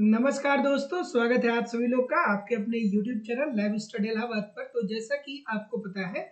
नमस्कार दोस्तों, स्वागत है आप सभी लोग का आपके अपने YouTube channel live study Allahabad पर। तो जैसा कि आपको पता है,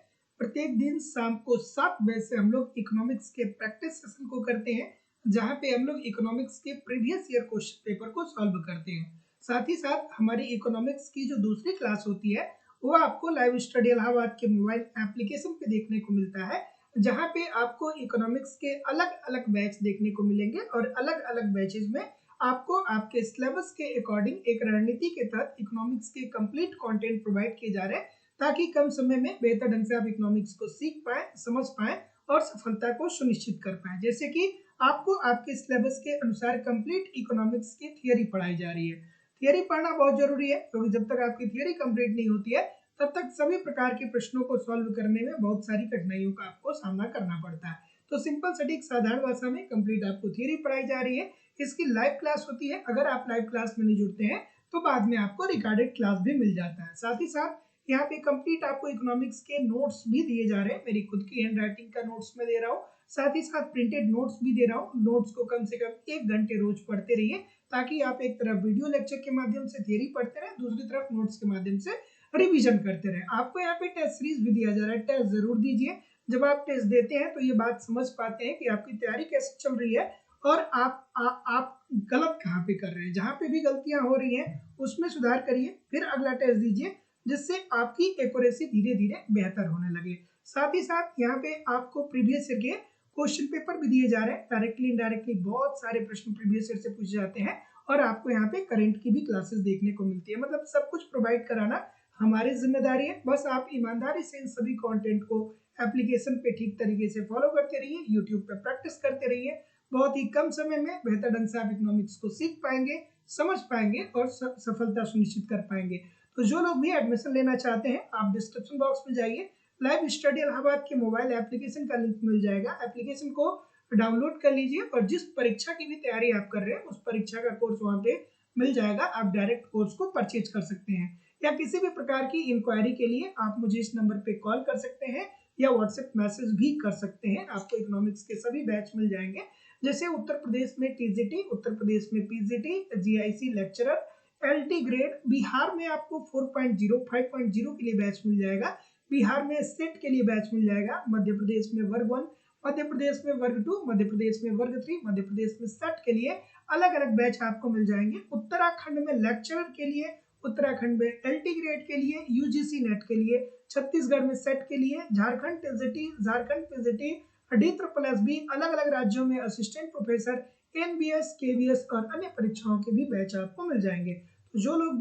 प्रत्येक दिन शाम को 7 बजे से हम लोग इकोनॉमिक्स के प्रैक्टिस सेशन को करते हैं, जहां पे हम लोग इकोनॉमिक्स के प्रीवियस ईयर क्वेश्चन पेपर को सॉल्व करते हैं। साथ ही साथ हमारी इकोनॉमिक्स की जो दूसरी क्लास होती है, वो आपको लाइव स्टडी इलाहाबाद के मोबाइल एप्लीकेशन पे देखने को मिलता है, जहाँ पे आपको इकोनॉमिक्स के अलग अलग बैच देखने को मिलेंगे और अलग अलग बैचेज में आपको आपके सिलेबस के अकॉर्डिंग एक रणनीति के तहत इकोनॉमिक्स के कंप्लीट कंटेंट प्रोवाइड किए जा रहे हैं, ताकि कम समय में बेहतर ढंग से आप इकोनॉमिक्स को सीख पाए, समझ पाए और सफलता को सुनिश्चित कर पाए। जैसे कि आपको आपके सिलेबस के अनुसार कंप्लीट इकोनॉमिक्स की थियरी पढ़ाई जा रही है। थियरी पढ़ना बहुत जरूरी है, क्योंकि जब तक आपकी थियरी कंप्लीट नहीं होती है, तब तक सभी प्रकार के प्रश्नों को सॉल्व करने में बहुत सारी कठिनाइयों का आपको सामना करना पड़ता है। तो सिंपल सटीक साधारण भाषा में कंप्लीट आपको थियरी पढ़ाई जा रही है। इसकी लाइव क्लास होती है। अगर आप लाइव क्लास में नहीं जुड़ते हैं तो बाद में आपको रिकॉर्डेड क्लास भी मिल जाता है। साथ ही साथ यहाँ पे कंप्लीट आपको इकोनॉमिक्स के नोट्स भी दिए जा रहे हैं। मेरी खुद की हैंड राइटिंग का नोट्स में दे रहा हूँ, साथ ही साथ प्रिंटेड नोट्स भी दे रहा हूँ। नोट्स को कम से कम 1 घंटे रोज पढ़ते रहिए, ताकि आप एक तरफ वीडियो लेक्चर के माध्यम से थियरी पढ़ते रहे, दूसरी तरफ नोट्स के माध्यम से रिविजन करते रहे। आपको यहाँ पे टेस्ट सीरीज भी दिया जा रहा है, टेस्ट जरूर दीजिए। जब आप टेस्ट देते हैं तो ये बात समझ पाते हैं कि आपकी तैयारी कैसे चल रही है और आप गलत कहाँ पे कर रहे हैं। जहाँ पे भी गलतियां हो रही हैं उसमें सुधार करिए, फिर अगला टेस्ट दीजिए, जिससे आपकी एक्यूरेसी धीरे धीरे बेहतर होने लगे। साथ ही साथ यहाँ पे आपको प्रीवियस ईयर के क्वेश्चन पेपर भी दिए जा रहे हैं। डायरेक्टली इनडायरेक्टली बहुत सारे प्रश्न प्रीवियस ईयर से पूछे जाते हैं और आपको यहाँ पे करंट की भी क्लासेस देखने को मिलती है। मतलब सब कुछ प्रोवाइड कराना हमारी जिम्मेदारी है। बस आप ईमानदारी से इन सभी कंटेंट को एप्लीकेशन पे ठीक तरीके से फॉलो करते रहिए, यूट्यूब पे प्रैक्टिस करते रहिए। बहुत ही कम समय में बेहतर ढंग से आप इकोनॉमिक्स को सीख पाएंगे, समझ पाएंगे और सफलता सुनिश्चित कर पाएंगे। तो जो लोग भी एडमिशन लेना चाहते हैं, आप डिस्क्रिप्शन बॉक्स में जाइए, लाइव स्टडी इलाहाबाद के मोबाइल एप्लीकेशन का लिंक मिल जाएगा। एप्लीकेशन को डाउनलोड कर लीजिए और जिस परीक्षा की भी तैयारी आप कर रहे हैं, उस परीक्षा का कोर्स वहाँ पे मिल जाएगा। आप डायरेक्ट कोर्स को परचेज कर सकते हैं, या किसी भी प्रकार की इंक्वायरी के लिए आप मुझे इस नंबर पे कॉल कर सकते हैं या व्हाट्सएप मैसेज भी कर सकते हैं। आपको इकोनॉमिक्स के सभी बैच मिल जाएंगे, जैसे उत्तर प्रदेश में टीजीटी, उत्तर प्रदेश में PGT, GIC lecturer, LT grade. Bihar में आपको 4.0 5.0 के लिए बैच मिल जाएगा। बिहार में सेट के लिए बैच मिल जाएगा। मध्य प्रदेश में वर्ग 1, मध्य प्रदेश में वर्ग 2, मध्य प्रदेश में वर्ग 3, मध्य प्रदेश में सेट के लिए अलग अलग बैच आपको मिल जाएंगे। उत्तराखंड में लेक्चरर के लिए, उत्तराखंड में एलटी ग्रेड के लिए, यूजीसी नेट के लिए, छत्तीसगढ़ में सेट के लिए, Jharkhand TGT, Jharkhand PGT, D++ अलग अलग राज्यों में असिस्टेंट प्रोफेसर, एनबीएस, केवीएस और अन्य परीक्षाओं के भी बैच आपको मिल जाएंगे। तो जो लोग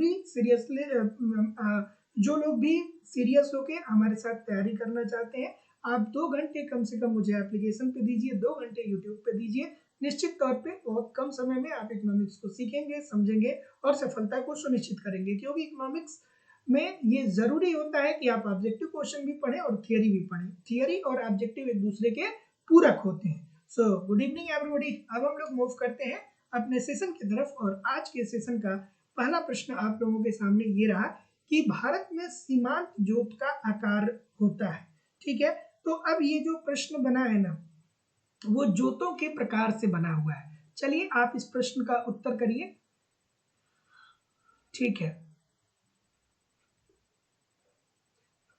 भी सीरियस होके हमारे साथ तैयारी करना चाहते हैं, आप 2 घंटे कम से कम मुझे एप्लीकेशन पे दीजिए, 2 घंटे यूट्यूब पे दीजिए। निश्चित तौर पे बहुत कम समय में आप इकोनॉमिक्स को सीखेंगे, समझेंगे और सफलता को सुनिश्चित करेंगे। क्योंकि इकोनॉमिक्स में ये जरूरी होता है कि आप ऑब्जेक्टिव क्वेश्चन भी पढ़ें और थियरी भी पढ़ें। थियरी और ऑब्जेक्टिव एक दूसरे के पूरक होते हैं। So good evening everybody. अब हम लोग मूव करते हैं अपने सेशन की तरफ, और आज के सेशन का पहला प्रश्न आप लोगों के सामने ये रहा कि भारत में सीमांत जोत का आकार होता है। ठीक है, तो अब ये जो प्रश्न बना है ना, वो जोतों के प्रकार से बना हुआ है। चलिए आप इस प्रश्न का उत्तर करिए। ठीक है,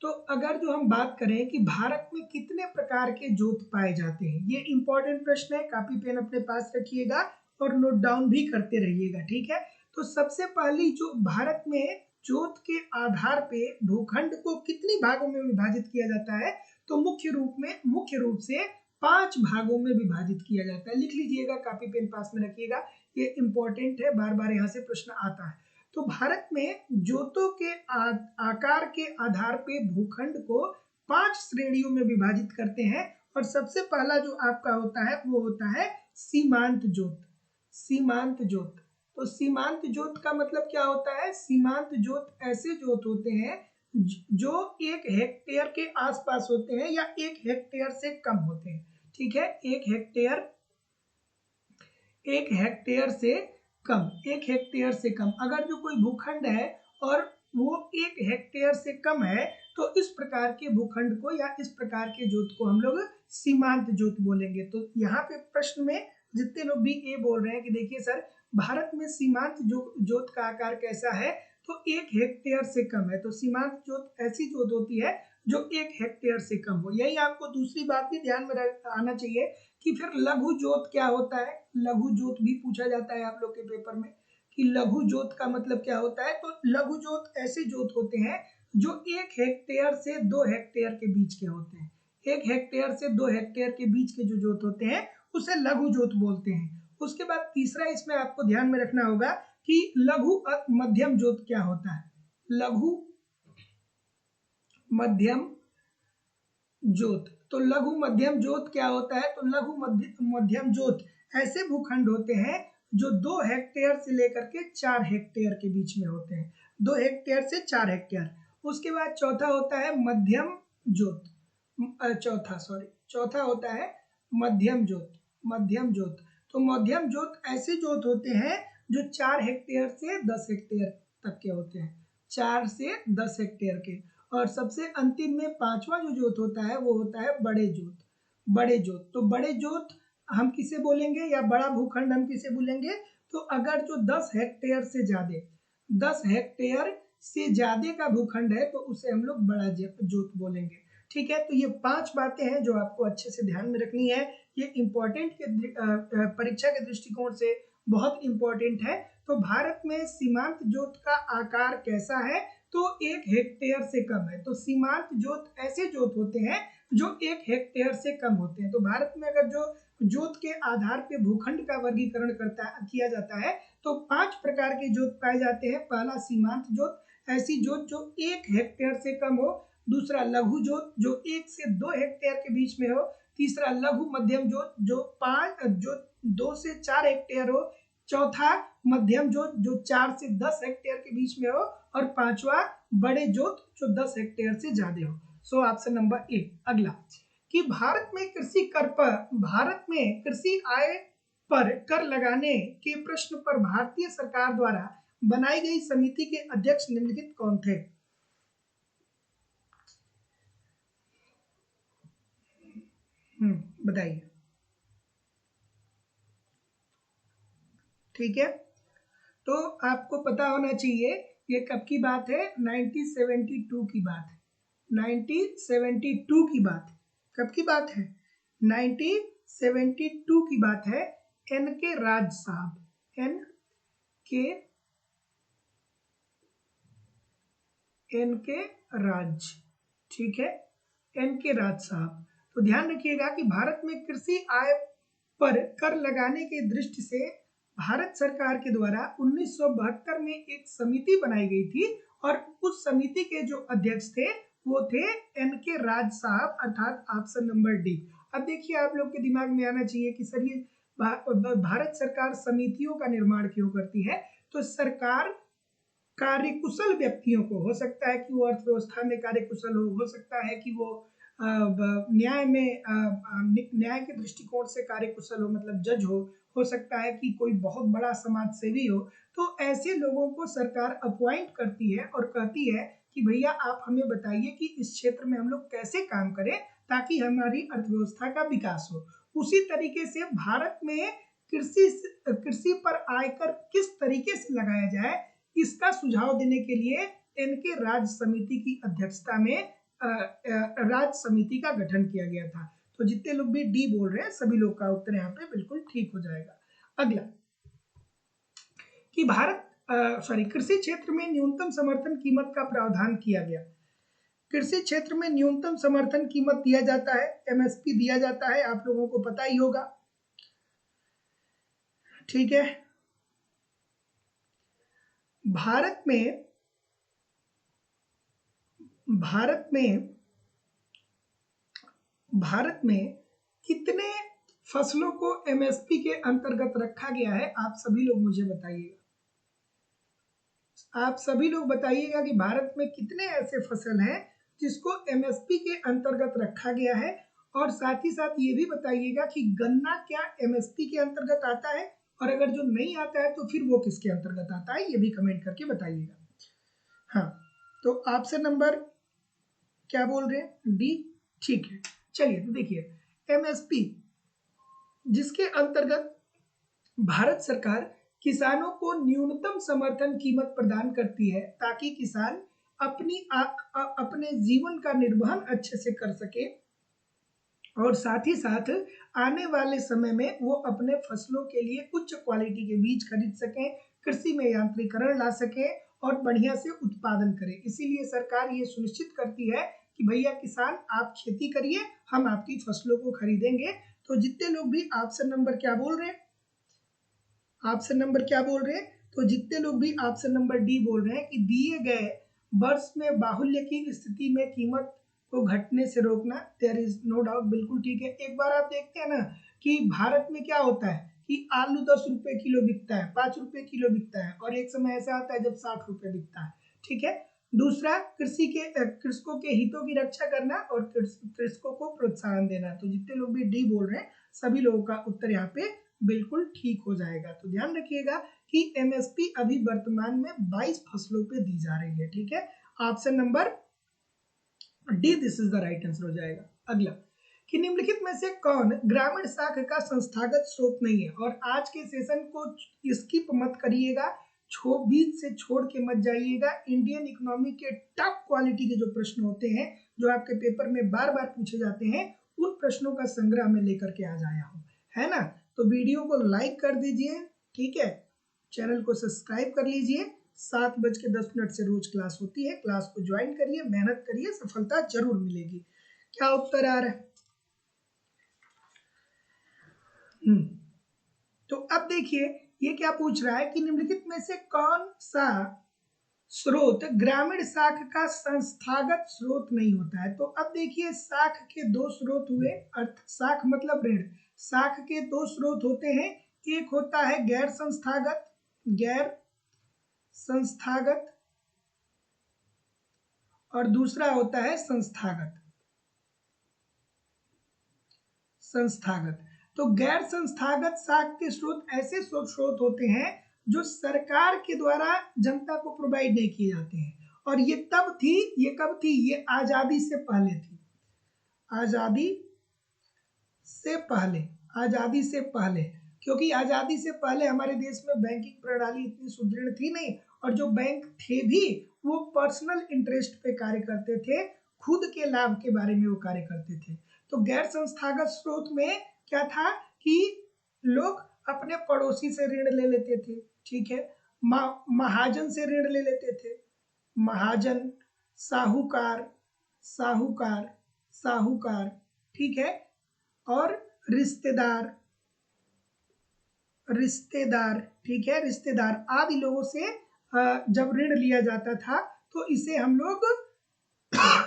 तो अगर जो हम बात करें कि भारत में कितने प्रकार के जोत पाए जाते हैं, ये इंपॉर्टेंट प्रश्न है। कॉपी पेन अपने पास रखिएगा और नोट डाउन भी करते रहिएगा। ठीक है, तो सबसे पहली जो भारत में जोत के आधार पे भूखंड को कितनी भागों में विभाजित किया जाता है, तो मुख्य रूप से 5 भागों में विभाजित किया जाता है। लिख लीजिएगा, कॉपी पेन पास में रखिएगा, ये इंपॉर्टेंट है, बार बार यहाँ से प्रश्न आता है। तो भारत में जोतों के आकार के आधार पे भूखंड को 5 श्रेणियों में विभाजित करते हैं, और सबसे पहला जो आपका होता है वो होता है सीमांत जोत। सीमांत जोत, तो सीमांत जोत का मतलब क्या होता है? सीमांत जोत ऐसे जोत होते हैं जो 1 हेक्टेयर के आसपास होते हैं या 1 हेक्टेयर से कम होते हैं। ठीक है, 1 हेक्टेयर से कम, 1 हेक्टेयर से कम। अगर जो कोई भूखंड है और वो 1 हेक्टेयर से कम है, तो इस प्रकार के भूखंड को या इस प्रकार के जोत को हम लोग सीमांत जोत बोलेंगे। तो यहाँ पे प्रश्न में जितने लोग भी ये बोल रहे हैं कि देखिए सर भारत में सीमांत जोत का आकार कैसा है, तो 1 हेक्टेयर से कम है। तो सीमांत जोत ऐसी जोत होती है जो 1 हेक्टेयर से कम हो। यही आपको दूसरी बात भी ध्यान में आना चाहिए कि फिर लघु जोत क्या होता है। लघु जोत भी पूछा जाता है आप लोग के पेपर में कि लघु जोत का मतलब क्या होता है। तो लघु जोत ऐसे जोत होते हैं जो 1 हेक्टेयर से 2 हेक्टेयर के बीच के होते हैं। 1 हेक्टेयर से 2 हेक्टेयर के बीच के जो जोत होते हैं उसे लघु जोत बोलते हैं। उसके बाद तीसरा इसमें आपको ध्यान में रखना होगा कि लघु मध्यम जोत क्या होता है। लघु मध्यम जोत, तो लघु मध्यम जोत क्या होता है, तो लघु मध्यम जोत ऐसे भूखंड होते हैं जो 2 हेक्टेयर से लेकर के 4 हेक्टेयर के बीच में होते हैं। 2 हेक्टेयर से 4 हेक्टेयर। उसके बाद चौथा होता है मध्यम जोत। चौथा होता है मध्यम जोत। मध्यम जोत, तो मध्यम जोत ऐसे जोत होते हैं जो 4 हेक्टेयर से 10 हेक्टेयर तक के होते हैं। 4 से 10 हेक्टेयर के। और सबसे अंतिम में पांचवा जो जोत होता है वो होता है बड़े जोत। बड़े जोत, तो बड़े जोत हम किसे बोलेंगे या बड़ा भूखंड हम किसे बोलेंगे, तो अगर जो 10 हेक्टेयर से ज्यादा 10 हेक्टेयर से ज्यादा का भूखंड है तो उसे हम लोग बड़ा जोत बोलेंगे। ठीक है, तो ये 5 बातें हैं जो आपको अच्छे से ध्यान में रखनी है। ये इम्पोर्टेंट के परीक्षा के दृष्टिकोण से बहुत इम्पोर्टेंट है। तो भारत में सीमांत जोत का आकार कैसा है, तो 1 हेक्टेयर से कम है। तो सीमांत जोत ऐसे जोत होते हैं जो 1 हेक्टेयर से कम होते हैं। तो भारत में अगर जो जोत के आधार पे भूखंड का वर्गीकरण किया जाता है तो 5 प्रकार के जोत पाए जाते हैं। पहला सीमांत जोत, ऐसी जोत जो 1 हेक्टेयर से कम हो। दूसरा लघु जोत जो 1 से 2 हेक्टेयर के बीच में हो। तीसरा लघु मध्यम जोत जो 2 से 4 हेक्टेयर हो। चौथा मध्यम जोत जो 4 से 10 हेक्टेयर के बीच में हो। और पांचवा बड़े जोत जो 10 हेक्टेयर से ज्यादा हो। सो ऑप्शन नंबर ए। अगला कि भारत में कृषि आय पर कर लगाने के प्रश्न पर भारतीय सरकार द्वारा बनाई गई समिति के अध्यक्ष निम्नलिखित कौन थे। बताइए। ठीक है, तो आपको पता होना चाहिए ये कब की बात है, 1972 की बात है। 1972 की बात। कब की बात है, 1972 की बात है। एन के राज साहब, एन के राज, ठीक है, एन के राज साहब। तो ध्यान रखिएगा कि भारत में कृषि आय पर कर लगाने की दृष्टि से भारत सरकार के द्वारा 1972 में एक समिति बनाई गई थी और उस समिति के जो अध्यक्ष थे वो थे एन के राज साहब, अर्थात ऑप्शन नंबर डी। अब देखिए आप लोग के दिमाग में आना चाहिए कि सर ये भारत सरकार समितियों का निर्माण क्यों करती है। तो सरकार कार्यकुशल व्यक्तियों को, हो सकता है कि वो अर्थव्यवस्था में कार्यकुशल हो सकता है कि वो न्याय के दृष्टिकोण से कार्यकुशल हो, मतलब जज हो सकता है कि कोई बहुत बड़ा समाज सेवी हो। तो ऐसे लोगों को सरकार अपॉइंट करती है और कहती है कि भैया आप हमें बताइए कि इस क्षेत्र में हम लोग कैसे काम करें ताकि हमारी अर्थव्यवस्था का विकास हो। उसी तरीके से भारत में कृषि पर आयकर किस तरीके से लगाया जाए इसका सुझाव देने के लिए एन के राज समिति की अध्यक्षता में राज समिति का गठन किया गया था। तो जितने लोग भी डी बोल रहे हैं सभी लोग का उत्तर यहाँ पे बिल्कुल ठीक हो जाएगा। अगला कि कृषि क्षेत्र में न्यूनतम समर्थन कीमत का प्रावधान किया गया। कृषि क्षेत्र में न्यूनतम समर्थन कीमत दिया जाता है, एमएसपी दिया जाता है, आप लोगों को पता ही होगा। ठीक है, भारत में कितने फसलों को एमएसपी के अंतर्गत रखा गया है, आप सभी लोग मुझे बताइएगा। आप सभी लोग बताइएगा कि भारत में कितने ऐसे फसल हैं जिसको एमएसपी के अंतर्गत रखा गया है। और साथ ही साथ ये भी बताइएगा कि गन्ना क्या एमएसपी के अंतर्गत आता है, और अगर जो नहीं आता है तो फिर वो किसके अंतर्गत आता है, ये भी कमेंट करके बताइएगा। हाँ, तो ऑप्शन नंबर क्या बोल रहे हैं, डी। ठीक है, चलिए तो देखिए एमएसपी जिसके अंतर्गत भारत सरकार किसानों को न्यूनतम समर्थन कीमत प्रदान करती है ताकि किसान अपने जीवन का निर्वहन अच्छे से कर सके और साथ ही साथ आने वाले समय में वो अपने फसलों के लिए उच्च क्वालिटी के बीज खरीद सकें, कृषि में यांत्रिकरण ला सकें और बढ़िया से उत्पादन करें। इसीलिए सरकार ये सुनिश्चित करती है कि भैया किसान आप खेती करिए, हम आपकी फसलों को खरीदेंगे। तो जितने लोग भी ऑप्शन नंबर क्या बोल रहे हैं, ऑप्शन नंबर क्या बोल रहे हैं, तो जितने लोग भी ऑप्शन नंबर डी बोल रहे हैं कि दिए गए वर्ष में बाहुल्य की स्थिति में कीमत को घटने से रोकना, देयर इज नो डाउट, बिल्कुल ठीक है। एक बार आप देखते हैं ना कि भारत में क्या होता है कि आलू 10 रुपए किलो बिकता है, 5 रुपए किलो बिकता है, और एक समय ऐसा आता है जब 60 रुपए बिकता है। ठीक है। दूसरा, कृषकों के हितों की रक्षा करना और कृषकों को प्रोत्साहन देना। तो जितने लोग भी डी बोल रहे हैं सभी लोगों का उत्तर यहाँ पे बिल्कुल ठीक हो जाएगा। तो ध्यान रखिएगा कि एमएसपी अभी वर्तमान में 22 फसलों पे दी जा रही है। ठीक है, option number D this is the right answer हो जाएगा। अगला, कि निम्नलिखित में से कौन ग्रामीण साख का संस्थागत स्रोत नहीं है। और आज के सेशन को स्किप मत करिएगा, बीच से छोड़ के मत जाइएगा। इंडियन इकोनॉमी के टॉप क्वालिटी के जो प्रश्न होते हैं, जो आपके पेपर में बार बार पूछे जाते हैं, उन प्रश्नों का संग्रह में लेकर के आज आया हूँ, है ना। तो वीडियो को लाइक कर दीजिए, ठीक है, चैनल को सब्सक्राइब कर लीजिए। 7:10 से रोज क्लास होती है, क्लास को ज्वाइन करिए, मेहनत करिए, सफलता जरूर मिलेगी। क्या उत्तर आ रहा है? तो अब देखिए ये क्या पूछ रहा है कि निम्नलिखित में से कौन सा स्रोत ग्रामीण साख का संस्थागत स्रोत नहीं होता है। तो अब देखिए साख के दो स्रोत हुए, अर्थ साख मतलब ऋण। साख के दो स्रोत होते हैं, एक होता है गैर संस्थागत और दूसरा होता है संस्थागत। तो गैर संस्थागत साख के स्रोत ऐसे स्रोत होते हैं जो सरकार के द्वारा जनता को प्रोवाइड नहीं किए जाते हैं। और ये कब थी? ये आजादी से पहले थी। आजादी से पहले, क्योंकि आजादी से पहले हमारे देश में बैंकिंग प्रणाली इतनी सुदृढ़ थी नहीं, और जो बैंक थे भी वो पर्सनल इंटरेस्ट पे कार्य करते थे, खुद के लाभ के बारे में वो कार्य करते थे। तो गैर संस्थागत स्रोत में क्या था कि लोग अपने पड़ोसी से ऋण ले लेते थे, ठीक है, महाजन से ऋण ले लेते थे, महाजन, साहूकार, ठीक है, और रिश्तेदार, ठीक है, रिश्तेदार आदि लोगों से जब ऋण लिया जाता था तो इसे हम लोग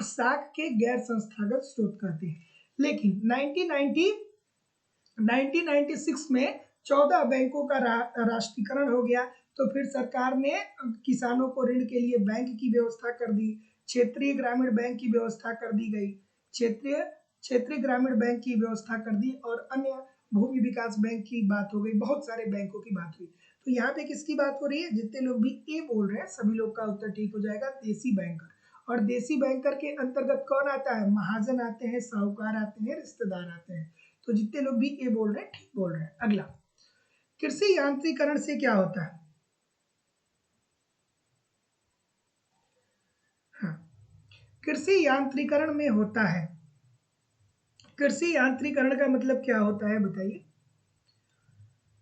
साख के गैर संस्थागत स्रोत कहते हैं। लेकिन 1996 में 14 बैंकों का राष्ट्रीयकरण हो गया, तो फिर सरकार ने किसानों को ऋण के लिए बैंक की व्यवस्था कर दी, क्षेत्रीय ग्रामीण बैंक की व्यवस्था कर दी गई, क्षेत्रीय ग्रामीण बैंक की व्यवस्था कर दी, और अन्य भूमि विकास बैंक की बात हो गई, बहुत सारे बैंकों की बात हुई। तो यहाँ पे किसकी बात हो रही है? जितने लोग भी ए बोल रहे हैं सभी लोग का उत्तर ठीक हो जाएगा, देसी बैंकर। और देसी बैंकर के अंतर्गत कौन आता है? महाजन आते हैं, साहूकार आते हैं, रिश्तेदार आते हैं। तो जितने लोग भी ए बोल रहे हैं ठीक बोल रहे हैं। अगला, कृषि यांत्रिकरण से क्या होता है? हाँ, कृषि यांत्रिकरण में होता है, कृषि यांत्रिकरण का मतलब क्या होता है बताइए?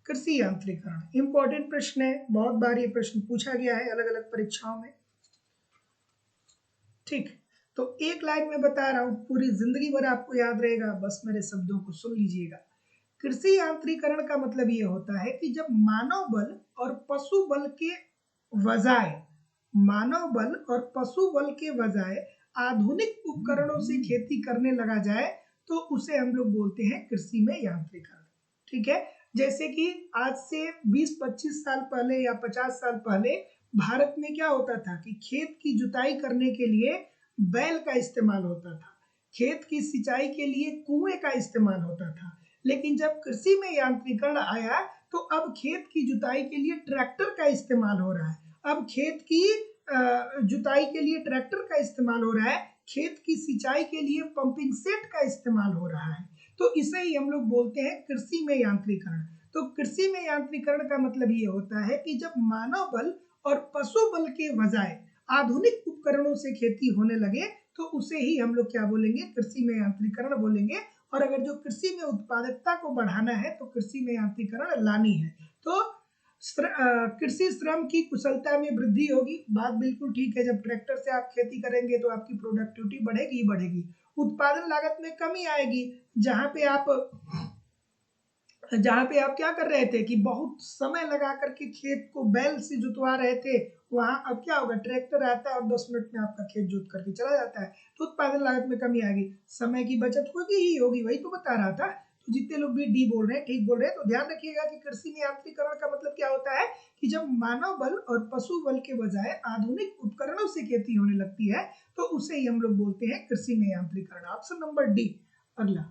कृषि यांत्रिकरण इंपॉर्टेंट प्रश्न है, बहुत बार ये प्रश्न पूछा गया है अलग अलग परीक्षाओं में, ठीक। तो एक लाइन में बता रहा हूं, पूरी जिंदगी भर आपको याद रहेगा, बस मेरे शब्दों को सुन लीजिएगा। कृषि यांत्रिकरण का मतलब ये होता है कि जब मानव बल और पशु बल के बजाय आधुनिक उपकरणों से खेती करने लगा जाए तो उसे हम लोग बोलते हैं कृषि में यांत्रिकरण, ठीक है। जैसे कि आज से 20-25 साल पहले या 50 साल पहले भारत में क्या होता था कि खेत की जुताई करने के लिए बैल का इस्तेमाल होता था, खेत की सिंचाई के लिए कुएं का इस्तेमाल होता था। लेकिन जब कृषि में यांत्रिकरण आया तो अब खेत की जुताई के लिए ट्रैक्टर का इस्तेमाल हो रहा है, अब खेत की जुताई के लिए ट्रैक्टर का इस्तेमाल हो रहा है, खेत की सिंचाई के लिए पंपिंग सेट का इस्तेमाल हो रहा है। तो इसे ही हम लोग बोलते हैं कृषि में यांत्रिकरण। तो कृषि में यांत्रिकरण का मतलब ये होता है कि जब मानव बल और पशु बल के बजाय आधुनिक उपकरणों से खेती होने लगे तो उसे ही हम लोग क्या बोलेंगे, कृषि में यांत्रिकरण बोलेंगे। और अगर जो कृषि में उत्पादकता को बढ़ाना है तो कृषि में यांत्रिकरण लानी है। तो कृषि श्रम की कुशलता में वृद्धि होगी, बात बिल्कुल ठीक है। जब ट्रैक्टर से आप खेती करेंगे तो आपकी प्रोडक्टिविटी बढ़ेगी बढ़ेगी। उत्पादन लागत में कमी आएगी, जहाँ पे आप क्या कर रहे थे कि बहुत समय लगा करके खेत को बैल से जुतवा रहे थे, वहां अब क्या होगा, ट्रैक्टर आता है और 10 मिनट में आपका खेत जोत करके चला जाता है। तो उत्पादन लागत में कमी आएगी, समय की बचत होगी ही होगी, वही तो बता रहा था। तो जितने लोग भी डी बोल रहे हैं ठीक बोल रहे हैं। तो ध्यान रखिएगा कि कृषि में यांत्रिकरण का मतलब क्या होता है कि जब मानव बल और पशु बल के बजाय आधुनिक उपकरणों से खेती होने लगती है तो उसे ही हम लोग बोलते हैं कृषि में यांत्रिकरण। Option number D. अगला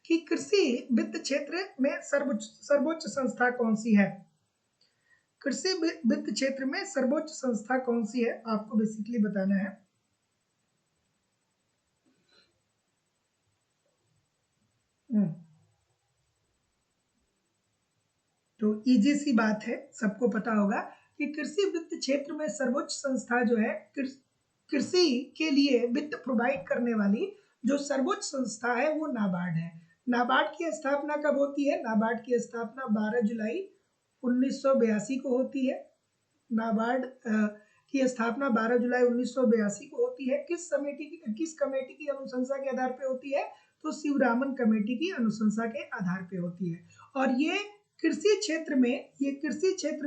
कि कृषि वित्त क्षेत्र में सर्वोच्च संस्था कौन सी है। कृषि वित्त क्षेत्र में सर्वोच्च संस्था कौन सी है, आपको बेसिकली बताना है। तो इजी सी बात है, सबको पता होगा कि कृषि वित्त क्षेत्र में सर्वोच्च संस्था जो है, कृषि के लिए वित्त प्रोवाइड करने वाली जो सर्वोच्च संस्था है वो नाबार्ड है। नाबार्ड की स्थापना कब होती है? नाबार्ड की स्थापना 12 जुलाई 1982 को होती है। नाबार्ड की स्थापना 12 जुलाई 1982 को होती है। किस कमेटी की अनुशंसा के आधार पे होती है? तो शिवरामन कमेटी की अनुशंसा के आधार पे होती है। और ये कृषि क्षेत्र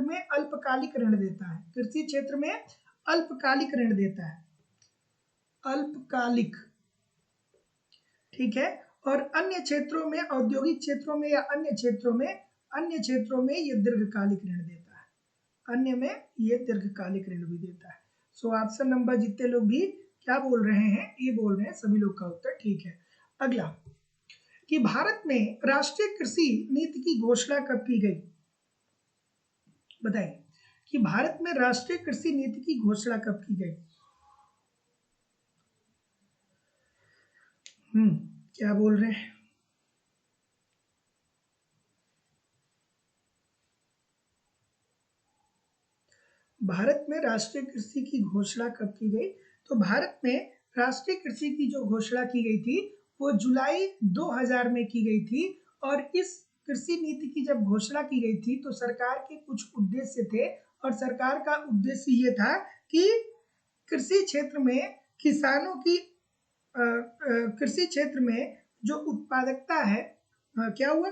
में अल्पकालिक ऋण देता है। कृषि क्षेत्र में अल्पकालिक ऋण देता है, अल्पकालिक, ठीक है। और अन्य क्षेत्रों में, औद्योगिक क्षेत्रों में या अन्य क्षेत्रों में ये दीर्घकालिक ऋण देता है, अन्य में ये दीर्घकालिक ऋण भी देता है। सो ऑप्शन नंबर, जितने लोग भी क्या बोल रहे हैं, ये बोल रहे हैं, सभी लोग का उत्तर ठीक है। अगला कि भारत में राष्ट्रीय कृषि नीति की घोषणा कब की गई? बताइए कि भारत में राष्ट्रीय कृषि नीति की घोषणा कब की गई? क्या बोल रहे हैं? भारत में राष्ट्रीय कृषि की घोषणा कब की गई? तो भारत में राष्ट्रीय कृषि की जो घोषणा की गई थी वो जुलाई 2000 में की गई थी। और इस कृषि नीति की जब घोषणा की गई थी तो सरकार के कुछ उद्देश्य थे, और सरकार का उद्देश्य ये था कि कृषि क्षेत्र में किसानों की कृषि क्षेत्र में जो उत्पादकता है, क्या हुआ,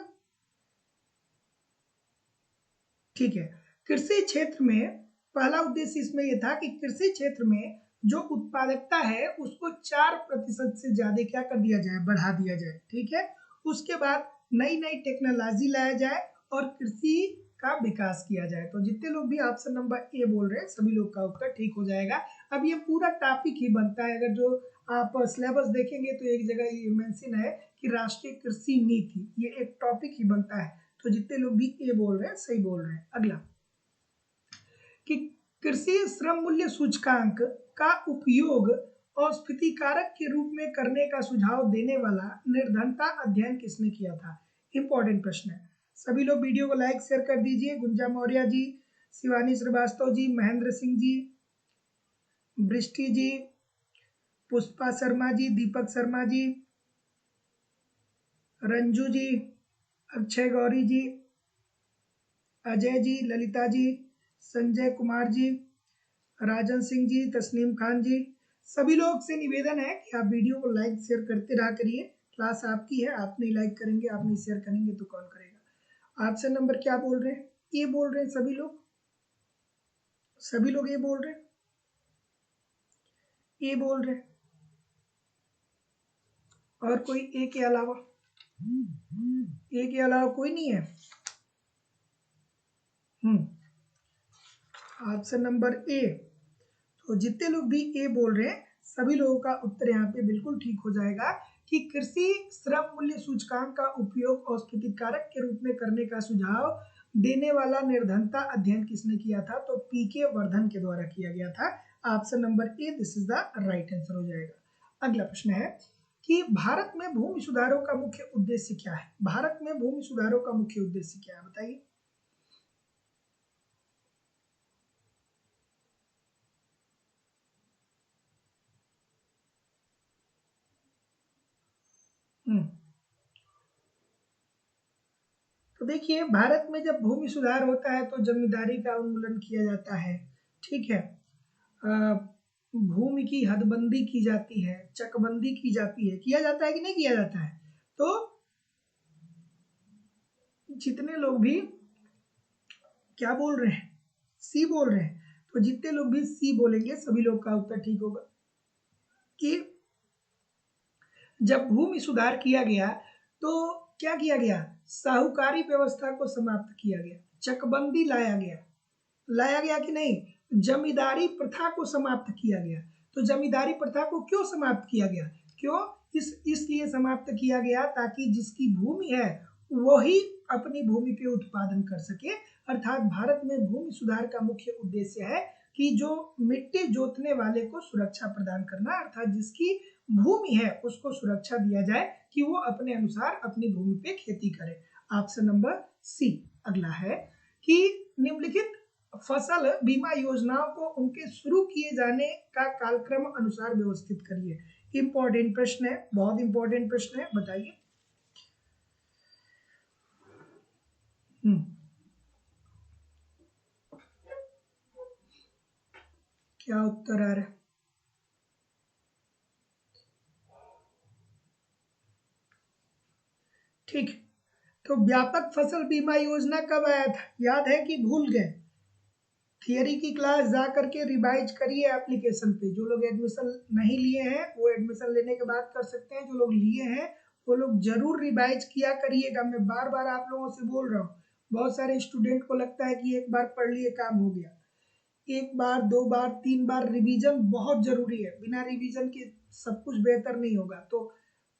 ठीक है। कृषि क्षेत्र में पहला उद्देश्य इसमें यह था कि कृषि क्षेत्र में जो उत्पादकता है उसको 4% से ज्यादा क्या कर दिया जाए, बढ़ा दिया जाए, ठीक है। उसके बाद नई नई टेक्नोलॉजी लाया जाए और कृषि का विकास किया जाए। तो जितने लोग भी ऑप्शन नंबर ए बोल रहे हैं सभी लोग का उत्तर ठीक हो जाएगा। अब ये पूरा टॉपिक ही बनता है, अगर जो आप सिलेबस देखेंगे तो एक जगह ये मेंशन है कि राष्ट्रीय कृषि नीति, ये एक टॉपिक ही बनता है। तो जितने लोग भी ए बोल रहे हैं सही बोल रहे हैं। अगला कि कृषि श्रम मूल्य सूचकांक का उपयोग औस्फीति कारक के रूप में करने का सुझाव देने वाला निर्धनता अध्ययन किसने किया था? इंपॉर्टेंट प्रश्न है। सभी लोग वीडियो को लाइक शेयर कर दीजिए। गुंजा मौर्य जी, शिवानी श्रीवास्तव जी, महेंद्र सिंह जी, बृष्टि जी, पुष्पा शर्मा जी, दीपक शर्मा जी, रंजू जी, अक्षय गौरी जी, अजय जी, ललिता जी, संजय कुमार जी, राजन सिंह जी, तस्नीम खान जी, सभी लोग से निवेदन है कि आप वीडियो को लाइक शेयर करते रहा करिए। क्लास आपकी है, आप नहीं लाइक करेंगे, आप नहीं शेयर करेंगे तो कौन करेगा? ऑप्शन नंबर क्या बोल रहे हैं? ये बोल रहे हैं सभी लोग, सभी लोग ये बोल रहे हैं, ये बोल रहे हैं। और कोई ए के अलावा, ए के अलावा कोई नहीं है? Option number A. तो जितने लोग भी ए बोल रहे हैं सभी लोगों का उत्तर यहाँ पे बिल्कुल ठीक हो जाएगा कि कृषि श्रम मूल्य सूचकांक का उपयोग औस्फीति कारक के रूप में करने का सुझाव देने वाला निर्धनता अध्ययन किसने किया था? तो पीके वर्धन के द्वारा किया गया था। Option number A this is the right answer हो जाएगा। अगला प्रश्न है कि भारत में भूमि सुधारों का मुख्य उद्देश्य क्या है। भारत में भूमि सुधारों का मुख्य उद्देश्य क्या है, बताइए। तो देखिए, भारत में जब भूमि सुधार होता है तो जमींदारी का उन्मूलन किया जाता है, ठीक है। भूमि की हदबंदी की जाती है, चकबंदी की जाती है, किया जाता है कि नहीं किया जाता है। तो जितने लोग भी क्या बोल रहे हैं, सी बोल रहे हैं, तो जितने लोग भी सी बोलेंगे सभी लोग का उत्तर ठीक होगा कि जब भूमि सुधार किया गया तो क्या किया गया, साहूकारी व्यवस्था को समाप्त किया गया, चकबंदी लाया गया कि नहीं, जमींदारी प्रथा को समाप्त किया गया। तो जमींदारी प्रथा को क्यों समाप्त किया गया, क्यों, इसलिए समाप्त किया गया ताकि जिसकी भूमि है वही अपनी भूमि पे उत्पादन कर सके। अर्थात भारत में भूमि सुधार का मुख्य उद्देश्य है कि जो मिट्टी जोतने वाले को सुरक्षा प्रदान करना, अर्थात जिसकी भूमि है उसको सुरक्षा दिया जाए कि वो अपने अनुसार अपनी भूमि पे खेती करे। ऑप्शन नंबर सी अगला है कि निम्नलिखित फसल बीमा योजनाओं को उनके शुरू किए जाने का कालक्रम अनुसार व्यवस्थित करिए। इंपॉर्टेंट प्रश्न है, बहुत इंपॉर्टेंट प्रश्न है, बताइए। क्या उत्तर आ रहा है, ठीक। तो व्यापक फसल बीमा योजना कब आया था, याद है कि भूल गए। थियरी की क्लास जा करके रिवाइज करिए एप्लीकेशन पे। जो लोग एडमिशन नहीं लिए हैं वो एडमिशन लेने के बाद कर सकते हैं, जो लोग लिए हैं वो लोग जरूर रिवाइज किया करिएगा। मैं बार बार आप लोगों से बोल रहा हूँ, बहुत सारे स्टूडेंट को लगता है कि एक बार पढ़ लिए काम हो गया। एक बार, दो बार, तीन बार रिवीजन बहुत जरूरी है, बिना रिवीजन के सब कुछ बेहतर नहीं होगा। तो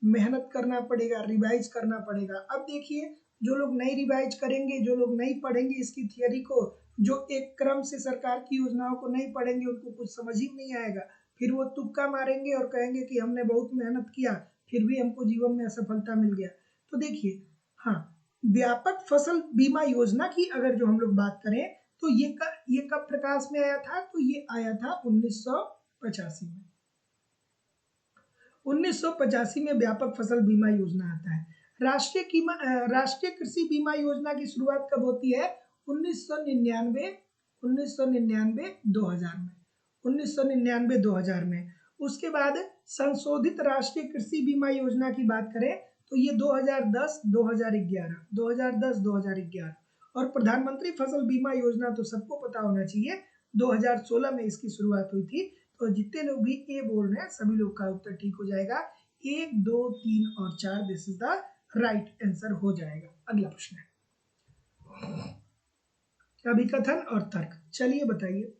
मेहनत करना पड़ेगा, रिवाइज करना पड़ेगा। अब देखिए, जो लोग नहीं रिवाइज करेंगे, जो लोग नहीं पढ़ेंगे इसकी थियरी को, जो एक क्रम से सरकार की योजनाओं को नहीं पढ़ेंगे, उनको कुछ समझ ही नहीं आएगा। फिर वो तुक्का मारेंगे और कहेंगे कि हमने बहुत मेहनत किया फिर भी हमको जीवन में असफलता मिल गया। तो देखिए, हाँ, व्यापक फसल बीमा योजना की अगर जो हम लोग बात करें तो ये कब प्रकाश में आया था, तो ये आया था 1985 में। 1985 में व्यापक फसल बीमा योजना आता है। राष्ट्रीय कृषि बीमा योजना की शुरुआत कब होती है, 1999 1999 2000 में, 1999 2000 में। उसके बाद संशोधित राष्ट्रीय कृषि बीमा योजना की बात करें तो ये 2010 2011 2010 2011। और प्रधानमंत्री फसल बीमा योजना तो सबको पता होना चाहिए, 2016 में इसकी शुरुआत हुई थी। तो जितने लोग भी ए बोल रहे हैं सभी लोग का उत्तर ठीक हो जाएगा, 1 2 3 और 4 this is the right answer हो जाएगा। अगला प्रश्न है अभिकथन और तर्क, चलिए बताइए।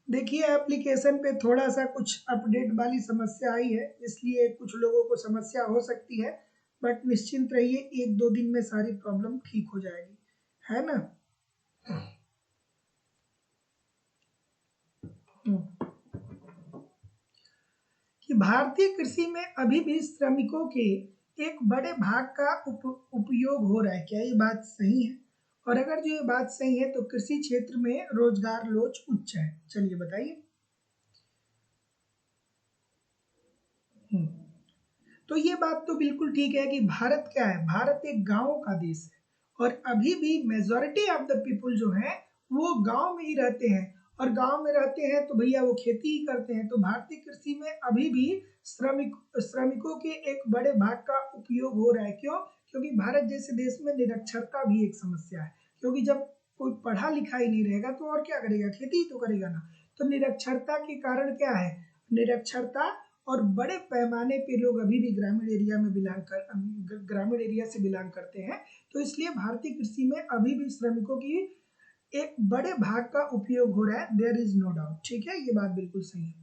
देखिए, एप्लीकेशन पे थोड़ा सा कुछ अपडेट वाली समस्या आई है, इसलिए कुछ लोगों को समस्या हो सकती है, बट निश्चिंत रहिए, एक दो दिन में सारी प्रॉब्लम ठीक हो जाएगी, है ना। कि भारतीय कृषि में अभी भी श्रमिकों के एक बड़े भाग का उपयोग हो रहा है, क्या ये बात सही है। और अगर जो ये बात सही है तो कृषि क्षेत्र में रोजगार लोच उच्च है, चलिए बताइए। तो ये बात तो बिल्कुल ठीक है कि भारत क्या है, भारत एक गांवों का देश है और अभी भी मेजोरिटी ऑफ द पीपुल जो है वो गांव में ही रहते हैं, और गांव में रहते हैं तो भैया वो खेती ही करते हैं। तो भारतीय कृषि में अभी भी श्रमिकों के एक बड़े भाग का उपयोग हो रहा है, क्यों, क्योंकि भारत जैसे देश में निरक्षरता भी एक समस्या है। क्योंकि जब कोई पढ़ा लिखा ही नहीं रहेगा तो और क्या करेगा, खेती ही तो करेगा ना। तो निरक्षरता के कारण क्या है, निरक्षरता, और बड़े पैमाने पे लोग अभी भी ग्रामीण एरिया से बिलोंग करते हैं। तो इसलिए भारतीय कृषि में अभी भी श्रमिकों की एक बड़े भाग का उपयोग हो रहा है, देयर इज नो डाउट, ठीक है, ये बात बिल्कुल सही है।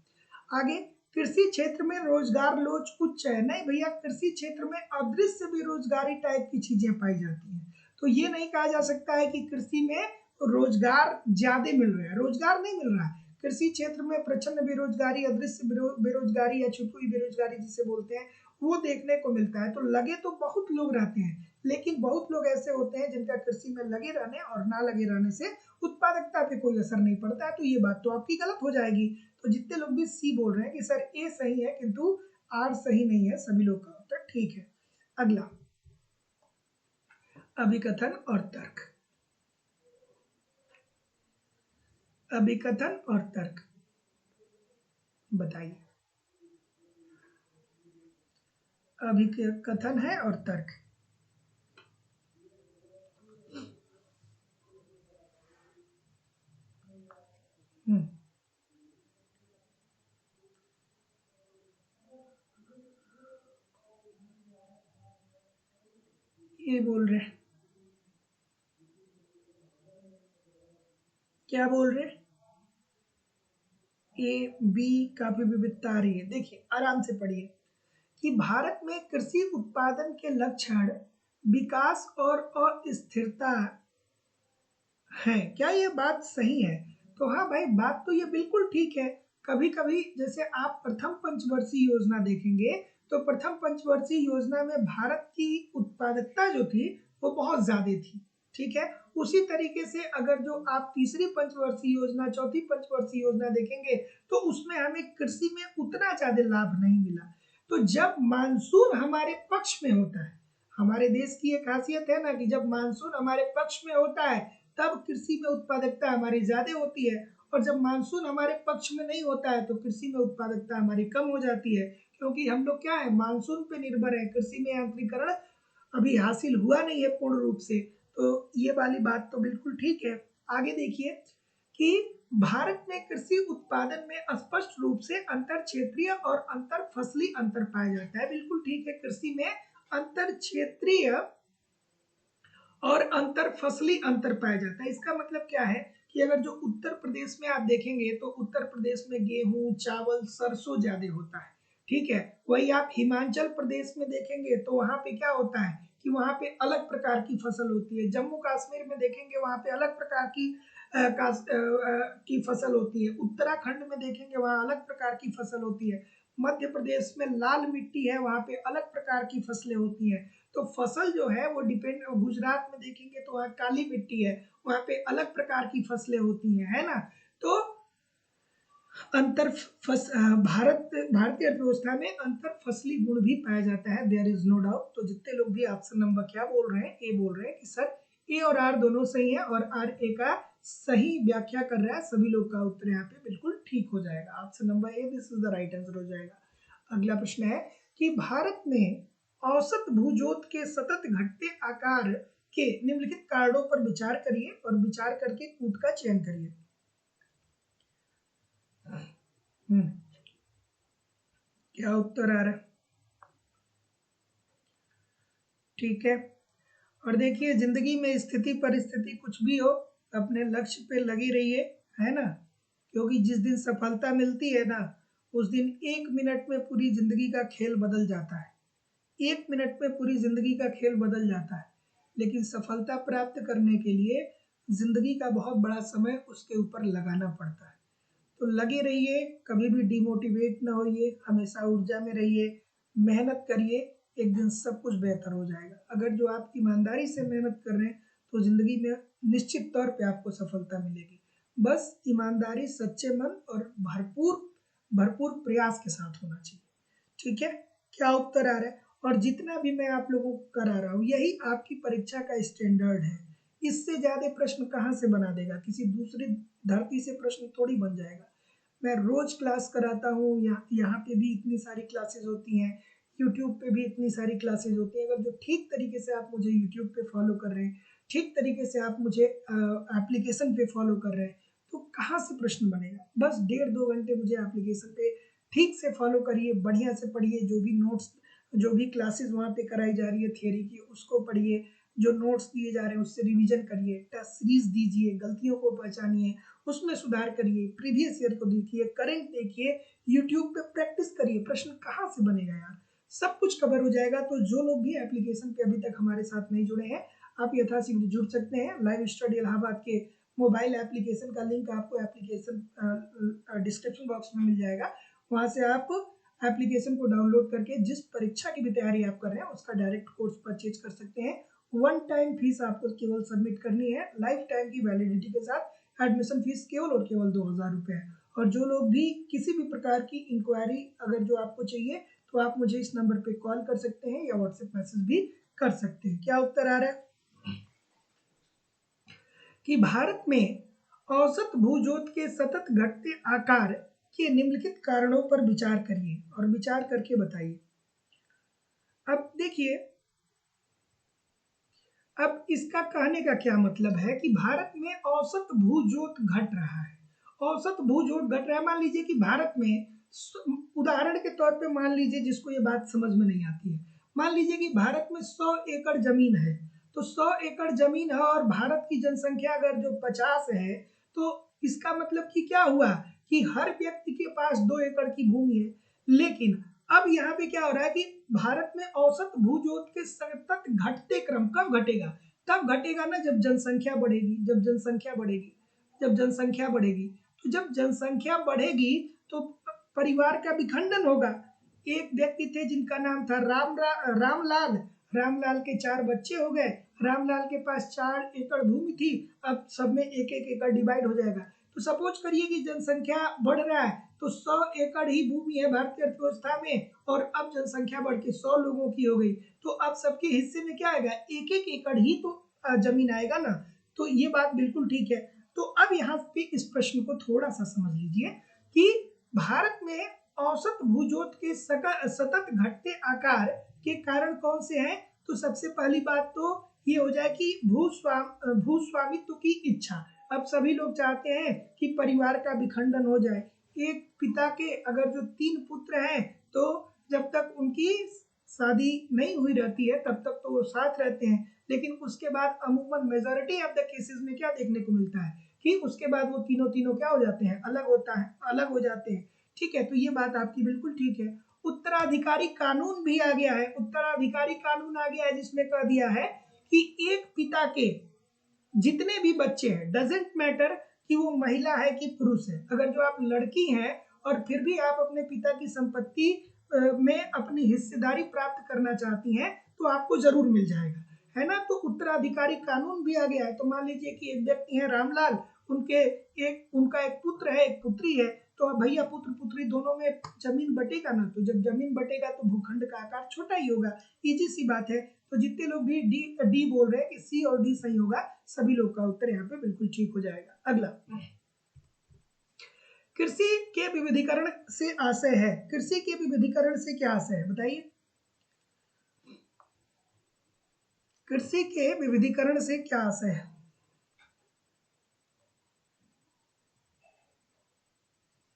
आगे, कृषि क्षेत्र में रोजगार लोच उच्च है, नहीं भैया, कृषि क्षेत्र में अदृश्य बेरोजगारी टाइप की चीजें पाई जाती हैं। तो ये नहीं कहा जा सकता है कि कृषि में रोजगार ज्यादा मिल रहा है, रोजगार नहीं मिल रहा है। कृषि क्षेत्र में प्रचंड बेरोजगारी, अदृश्य बेरोजगारी या छुपी हुई बेरोजगारी जिसे बोलते हैं, वो देखने को मिलता है। तो लगे तो बहुत लोग रहते हैं, लेकिन बहुत लोग ऐसे होते हैं जिनका कृषि में लगे रहने और ना लगे रहने से उत्पादकता पे कोई असर नहीं पड़ता है। तो ये बात तो आपकी गलत हो जाएगी। तो जितने लोग भी सी बोल रहे हैं कि सर ए सही है किंतु आर सही नहीं है, सभी लोग का उत्तर ठीक है। अगला, अभिकथन और तर्क। अभिकथन और तर्क बताइए। अभिकथन है और तर्क। ये बोल रहे हैं, क्या बोल रहे हैं? ए बी काफी विविधता आ रही है। देखिए आराम से पढ़िए कि भारत में कृषि उत्पादन के लक्षण विकास और अस्थिरता है। क्या ये बात सही है? तो हाँ भाई, बात तो ये बिल्कुल ठीक है। कभी कभी जैसे आप प्रथम पंचवर्षीय योजना देखेंगे तो प्रथम पंचवर्षीय योजना में भारत की उत्पादकता जो थी वो बहुत ज्यादा थी, ठीक है। उसी तरीके से अगर जो आप तीसरी पंचवर्षीय योजना, चौथी पंचवर्षीय योजना देखेंगे तो उसमें हमें कृषि में उतना ज्यादा लाभ नहीं मिला। तो जब मानसून हमारे पक्ष में होता है, हमारे देश की एक खासियत है ना कि जब मानसून हमारे पक्ष में होता है तब कृषि में उत्पादकता हमारी ज्यादा होती है, और जब मानसून हमारे पक्ष में नहीं होता है तो कृषि में उत्पादकता हमारी कम हो जाती है। क्योंकि हम लोग क्या है, मानसून पे निर्भर है, कृषि में यांत्रिकरण अभी हासिल हुआ नहीं है पूर्ण रूप से। तो ये वाली बात तो बिल्कुल ठीक है। आगे देखिए कि भारत में कृषि उत्पादन में स्पष्ट रूप से अंतर क्षेत्रीय और अंतर फसली अंतर पाया जाता है। बिल्कुल ठीक है, कृषि में अंतर क्षेत्रीय और अंतर फसली अंतर पाया जाता है। इसका मतलब क्या है कि अगर जो उत्तर प्रदेश में आप देखेंगे तो उत्तर प्रदेश में गेहूं, चावल, सरसों ज्यादा होता है, ठीक है। वही आप हिमाचल प्रदेश में देखेंगे तो वहां पे क्या होता है कि वहां पे अलग प्रकार की फसल होती है। जम्मू कश्मीर में देखेंगे वहां पे अलग प्रकार की फसल होती है। उत्तराखंड में देखेंगे वहां अलग प्रकार की फसल होती है। मध्य प्रदेश में लाल मिट्टी है, वहां पे अलग प्रकार की फसलें होती हैं। तो फसल जो है वो डिपेंड, गुजरात में देखेंगे तो वहाँ काली मिट्टी है, वहां पे अलग प्रकार की फसलें होती हैं, है ना। तो अंतर भारतीय अर्थव्यवस्था में अंतर फसली गुण भी पाया जाता है, देयर इज नो डाउट। तो जितने लोग भी ऑप्शन नंबर क्या बोल रहे हैं, ए बोल रहे हैं कि सर ए और आर दोनों सही है और आर ए का सही व्याख्या कर रहा है, सभी लोग का उत्तर यहाँ पे बिल्कुल ठीक हो जाएगा। Option number A, this is the right answer हो जाएगा। अगला प्रश्न है कि भारत में औसत भूजोत के सतत घटते आकार के निम्नलिखित कारणों पर विचार करिए और विचार करके कूट का चयन करिए। क्या उत्तर आ रहा है? ठीक है। और देखिए जिंदगी में स्थिति परिस्थिति कुछ भी हो, अपने लक्ष्य पे लगी रहिए, है ना। क्योंकि जिस दिन सफलता मिलती है ना, उस दिन 1 मिनट में पूरी जिंदगी का खेल बदल जाता है। 1 मिनट में पूरी जिंदगी का खेल बदल जाता है। लेकिन सफलता प्राप्त करने के लिए जिंदगी का बहुत बड़ा समय उसके ऊपर लगाना पड़ता है। तो लगे रहिए, कभी भी डिमोटिवेट ना होइए, हमेशा ऊर्जा में रहिए, मेहनत करिए, एक दिन सब कुछ बेहतर हो जाएगा। अगर जो आप ईमानदारी से मेहनत कर रहे हैं तो जिंदगी में निश्चित तौर पे आपको सफलता मिलेगी। बस ईमानदारी, सच्चे मन और भरपूर भरपूर प्रयास के साथ होना चाहिए, ठीक है। क्या उत्तर आ रहा है? और जितना भी मैं आप लोगों को करा रहा हूँ यही आपकी परीक्षा का स्टैंडर्ड है। इससे ज्यादा प्रश्न कहाँ से बना देगा, किसी दूसरी धरती से प्रश्न थोड़ी बन जाएगा। मैं रोज क्लास कराता हूँ, यहाँ पे भी इतनी सारी क्लासेस होती हैं, यूट्यूब पे भी इतनी सारी क्लासेस होती हैं। अगर जो ठीक तरीके से आप मुझे यूट्यूब पे फॉलो कर रहे हैं, ठीक तरीके से आप मुझे एप्लीकेशन पे फॉलो कर रहे हैं, तो कहाँ से प्रश्न बनेगा। बस 1.5-2 घंटे मुझे एप्लीकेशन पे ठीक से फॉलो करिए, बढ़िया से पढ़िए, जो भी नोट्स, जो भी क्लासेस वहाँ पे कराई जा रही है थियोरी की उसको पढ़िए, जो नोट्स दिए जा रहे हैं उससे रिवीजन करिए, टेस्ट सीरीज दीजिए, गलतियों को पहचानिए, उसमें सुधार करिए, प्रीवियस ईयर को देखिए, करंट देखिए, यूट्यूब पे प्रैक्टिस करिए। प्रश्न कहाँ से बनेगा यार, सब कुछ कवर हो जाएगा। तो जो लोग भी एप्लीकेशन पे अभी तक हमारे साथ नहीं जुड़े हैं, आप यथाशीघ्र जुड़ सकते हैं। लाइव स्टडी इलाहाबाद के मोबाइल एप्लीकेशन का लिंक आपको एप्लीकेशन डिस्क्रिप्शन बॉक्स में मिल जाएगा। वहां से आप एप्लीकेशन को डाउनलोड करके जिस परीक्षा की भी तैयारी आप कर रहे हैं उसका डायरेक्ट कोर्स परचेज कर सकते हैं। वन टाइम फीस आपको केवल सबमिट करनी है, लाइफ टाइम की वैलिडिटी के साथ। एडमिशन फीस केवल और केवल 2000 रुपये है। और जो लोग भी किसी भी प्रकार की इंक्वायरी अगर जो आपको चाहिए तो आप मुझे इस नंबर पे कॉल कर सकते हैं या व्हाट्सएप मैसेज भी कर सकते हैं। क्या उत्तर आ रहा है कि भारत में औसत भूजोत के सतत घटते आकार के निम्नलिखित कारणों पर विचार करिए और विचार करके बताइए। अब देखिए, अब इसका कहने का क्या मतलब है कि भारत में औसत भूजोत घट रहा है। औसत भूजोत घट रहा है, मान लीजिए कि भारत में, उदाहरण के तौर पे मान लीजिए जिसको ये बात समझ में नहीं आती है, मान लीजिए कि भारत में 100 एकड़ जमीन है, तो 100 एकड़ जमीन है और भारत की जनसंख्या अगर जो 50 है, तो इसका मतलब कि क्या हुआ कि हर व्यक्ति के पास 2 एकड़ की भूमि है। लेकिन अब यहाँ पे क्या हो रहा है कि भारत में औसत भूजोत के सतत घटते क्रम कब घटेगा, तब घटेगा ना जब जनसंख्या बढ़ेगी। जब जनसंख्या बढ़ेगी, जब जनसंख्या बढ़ेगी, तो जब जनसंख्या बढ़ेगी तो परिवार का विखंडन होगा। एक व्यक्ति थे जिनका नाम था रामलाल। रामलाल के 4 बच्चे हो गए। रामलाल के पास 4 एकड़ भूमि थी, अब सब में एक एक एकड़ डिवाइड हो जाएगा। तो सपोज करिए कि जनसंख्या बढ़ रहा है, तो 100 एकड़ ही भूमि है भारतीय अर्थव्यवस्था में, और अब जनसंख्या बढ़ के 100 लोगों की हो गई, तो अब सबके हिस्से में क्या आएगा, एक एक एकड़ ही तो जमीन आएगा ना। तो ये बात बिल्कुल ठीक है। तो अब यहाँ पे इस प्रश्न को थोड़ा सा समझ लीजिए कि भारत में औसत भूजोत के सतत घटते आकार के कारण कौन से हैं। तो सबसे पहली बात तो ये हो जाए कि भूस्वामित्व की इच्छा। अब सभी लोग चाहते हैं कि परिवार का विखंडन हो जाए। एक पिता के अगर जो 3 पुत्र हैं, तो जब तक उनकी शादी नहीं हुई रहती है तब तक तो वो साथ रहते हैं, लेकिन उसके बाद अमूमन मेजॉरिटी ऑफ द केसेस में क्या देखने को मिलता है कि उसके बाद वो तीनों तीनों क्या हो जाते हैं, अलग हो जाते हैं। ठीक है, तो ये बात आपकी बिल्कुल ठीक है। उत्तराधिकारी कानून भी आ गया है, उत्तराधिकारी कानून आ गया है जिसमें कह दिया है कि एक पिता के जितने भी बच्चे हैं, डजेंट मैटर कि वो महिला है कि पुरुष है, अगर जो आप लड़की हैं और फिर भी आप अपने पिता की संपत्ति में अपनी हिस्सेदारी प्राप्त करना चाहती हैं, तो आपको जरूर मिल जाएगा, है ना। तो उत्तराधिकारी कानून भी आ गया है। तो मान लीजिए कि एक व्यक्ति है रामलाल, उनका एक पुत्र है, एक पुत्री है, तो अब भैया पुत्र पुत्री दोनों में जमीन बटेगा ना, तो जब जमीन बटेगा तो भूखंड का आकार छोटा ही होगा। इजी सी बात है। तो जितने लोग भी डी बोल रहे हैं कि सी और डी सही होगा, सभी लोग का उत्तर यहाँ पे बिल्कुल ठीक हो जाएगा। अगला, कृषि के विविधीकरण से आशय है। कृषि के विविधीकरण से क्या आशय है बताइए। कृषि के विविधीकरण से क्या आशय है।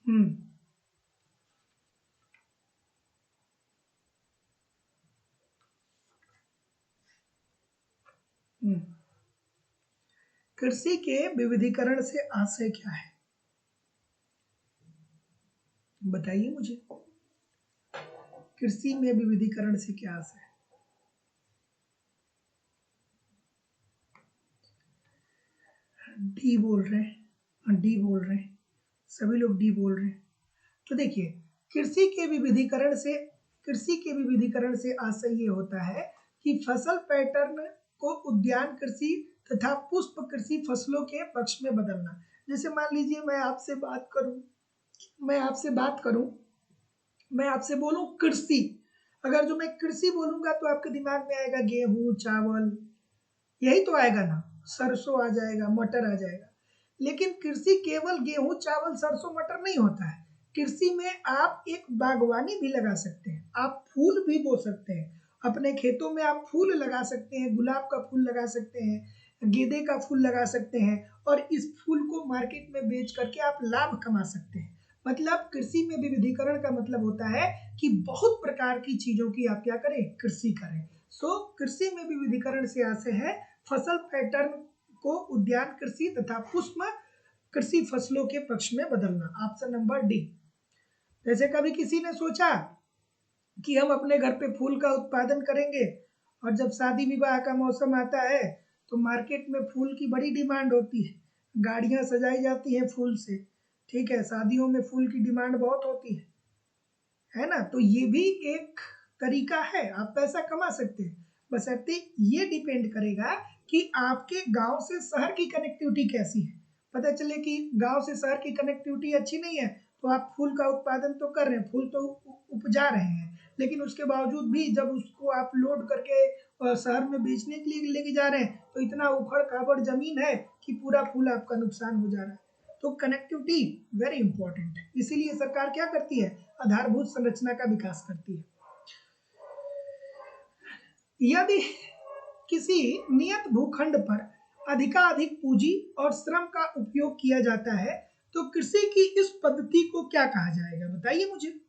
हम्म कृषि के विविधीकरण से आशय क्या है बताइए मुझे। कृषि में विविधीकरण से क्या आशय है। डी बोल रहे हैं, डी बोल रहे हैं, सभी लोग डी बोल रहे हैं। तो देखिए, कृषि के विविधीकरण से आशय ये होता है कि फसल पैटर्न को उद्यान कृषि तथा पुष्प कृषि फसलों के पक्ष में बदलना। जैसे मान लीजिए मैं आपसे बात करूं, मैं आपसे बोलूं कृषि, अगर जो मैं कृषि बोलूंगा तो आपके दिमाग में आएगा गेहूं चावल, यही तो आएगा ना, सरसों आ जाएगा, मटर आ जाएगा। लेकिन कृषि केवल गेहूं चावल सरसों मटर नहीं होता है। कृषि में आप एक बागवानी भी लगा सकते हैं, आप फूल भी बो सकते हैं, अपने खेतों में आप फूल लगा सकते हैं, गुलाब का फूल लगा सकते हैं, गेंदे का फूल लगा सकते हैं, और इस फूल को मार्केट में बेच करके आप लाभ कमा सकते हैं। मतलब कृषि में विविधीकरण का मतलब होता है कि बहुत प्रकार की चीजों की आप क्या करें, कृषि करें। सो कृषि में विविधीकरण से आशय है फसल पैटर्न को उद्यान कृषि तथा पुष्प कृषि फसलों के पक्ष में बदलना। Option number D. जैसे कभी किसी ने सोचा कि हम अपने घर पे फूल का उत्पादन करेंगे, और जब शादी विवाह का मौसम आता है तो मार्केट में फूल की बड़ी डिमांड होती है, गाड़ियां सजाई जाती हैं फूल से, ठीक है, शादियों में फूल की डिमांड बहुत होती है ना। तो ये भी एक तरीका है, आप पैसा कमा सकते हैं। बशर्ते ये डिपेंड करेगा कि आपके गांव से शहर की कनेक्टिविटी कैसी है। पता चले कि गांव से शहर की कनेक्टिविटी अच्छी नहीं है, तो आप फूल का उत्पादन तो कर रहे हैं, फूल तो उपजा रहे हैं, लेकिन उसके बावजूद भी जब उसको आप लोड करके शहर में बेचने के लिए लेके जा रहे हैं, तो इतना उखड़ खाबड़ जमीन है कि पूरा फूल आपका नुकसान हो जा रहा है। तो कनेक्टिविटी वेरी इंपॉर्टेंट है, इसीलिए सरकार क्या करती है, आधारभूत संरचना का विकास करती है। यदि किसी नियत भूखंड पर अधिकाधिक पूंजी और श्रम का उपयोग किया जाता है तो कृषि की इस पद्धति को क्या कहा जाएगा, बताइए मुझे।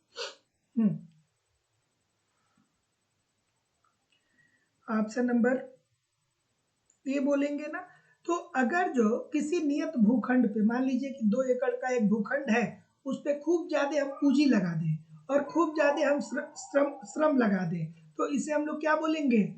ऑप्शन नंबर ए बोलेंगे ना। तो अगर जो किसी नियत भूखंड पे, मान लीजिए कि 2 एकड़ का एक भूखंड है, उस पे खूब ज्यादा हम पूंजी लगा दें और खूब ज्यादा हम श्रम लगा दें, तो इसे हम लोग क्या बोलेंगे,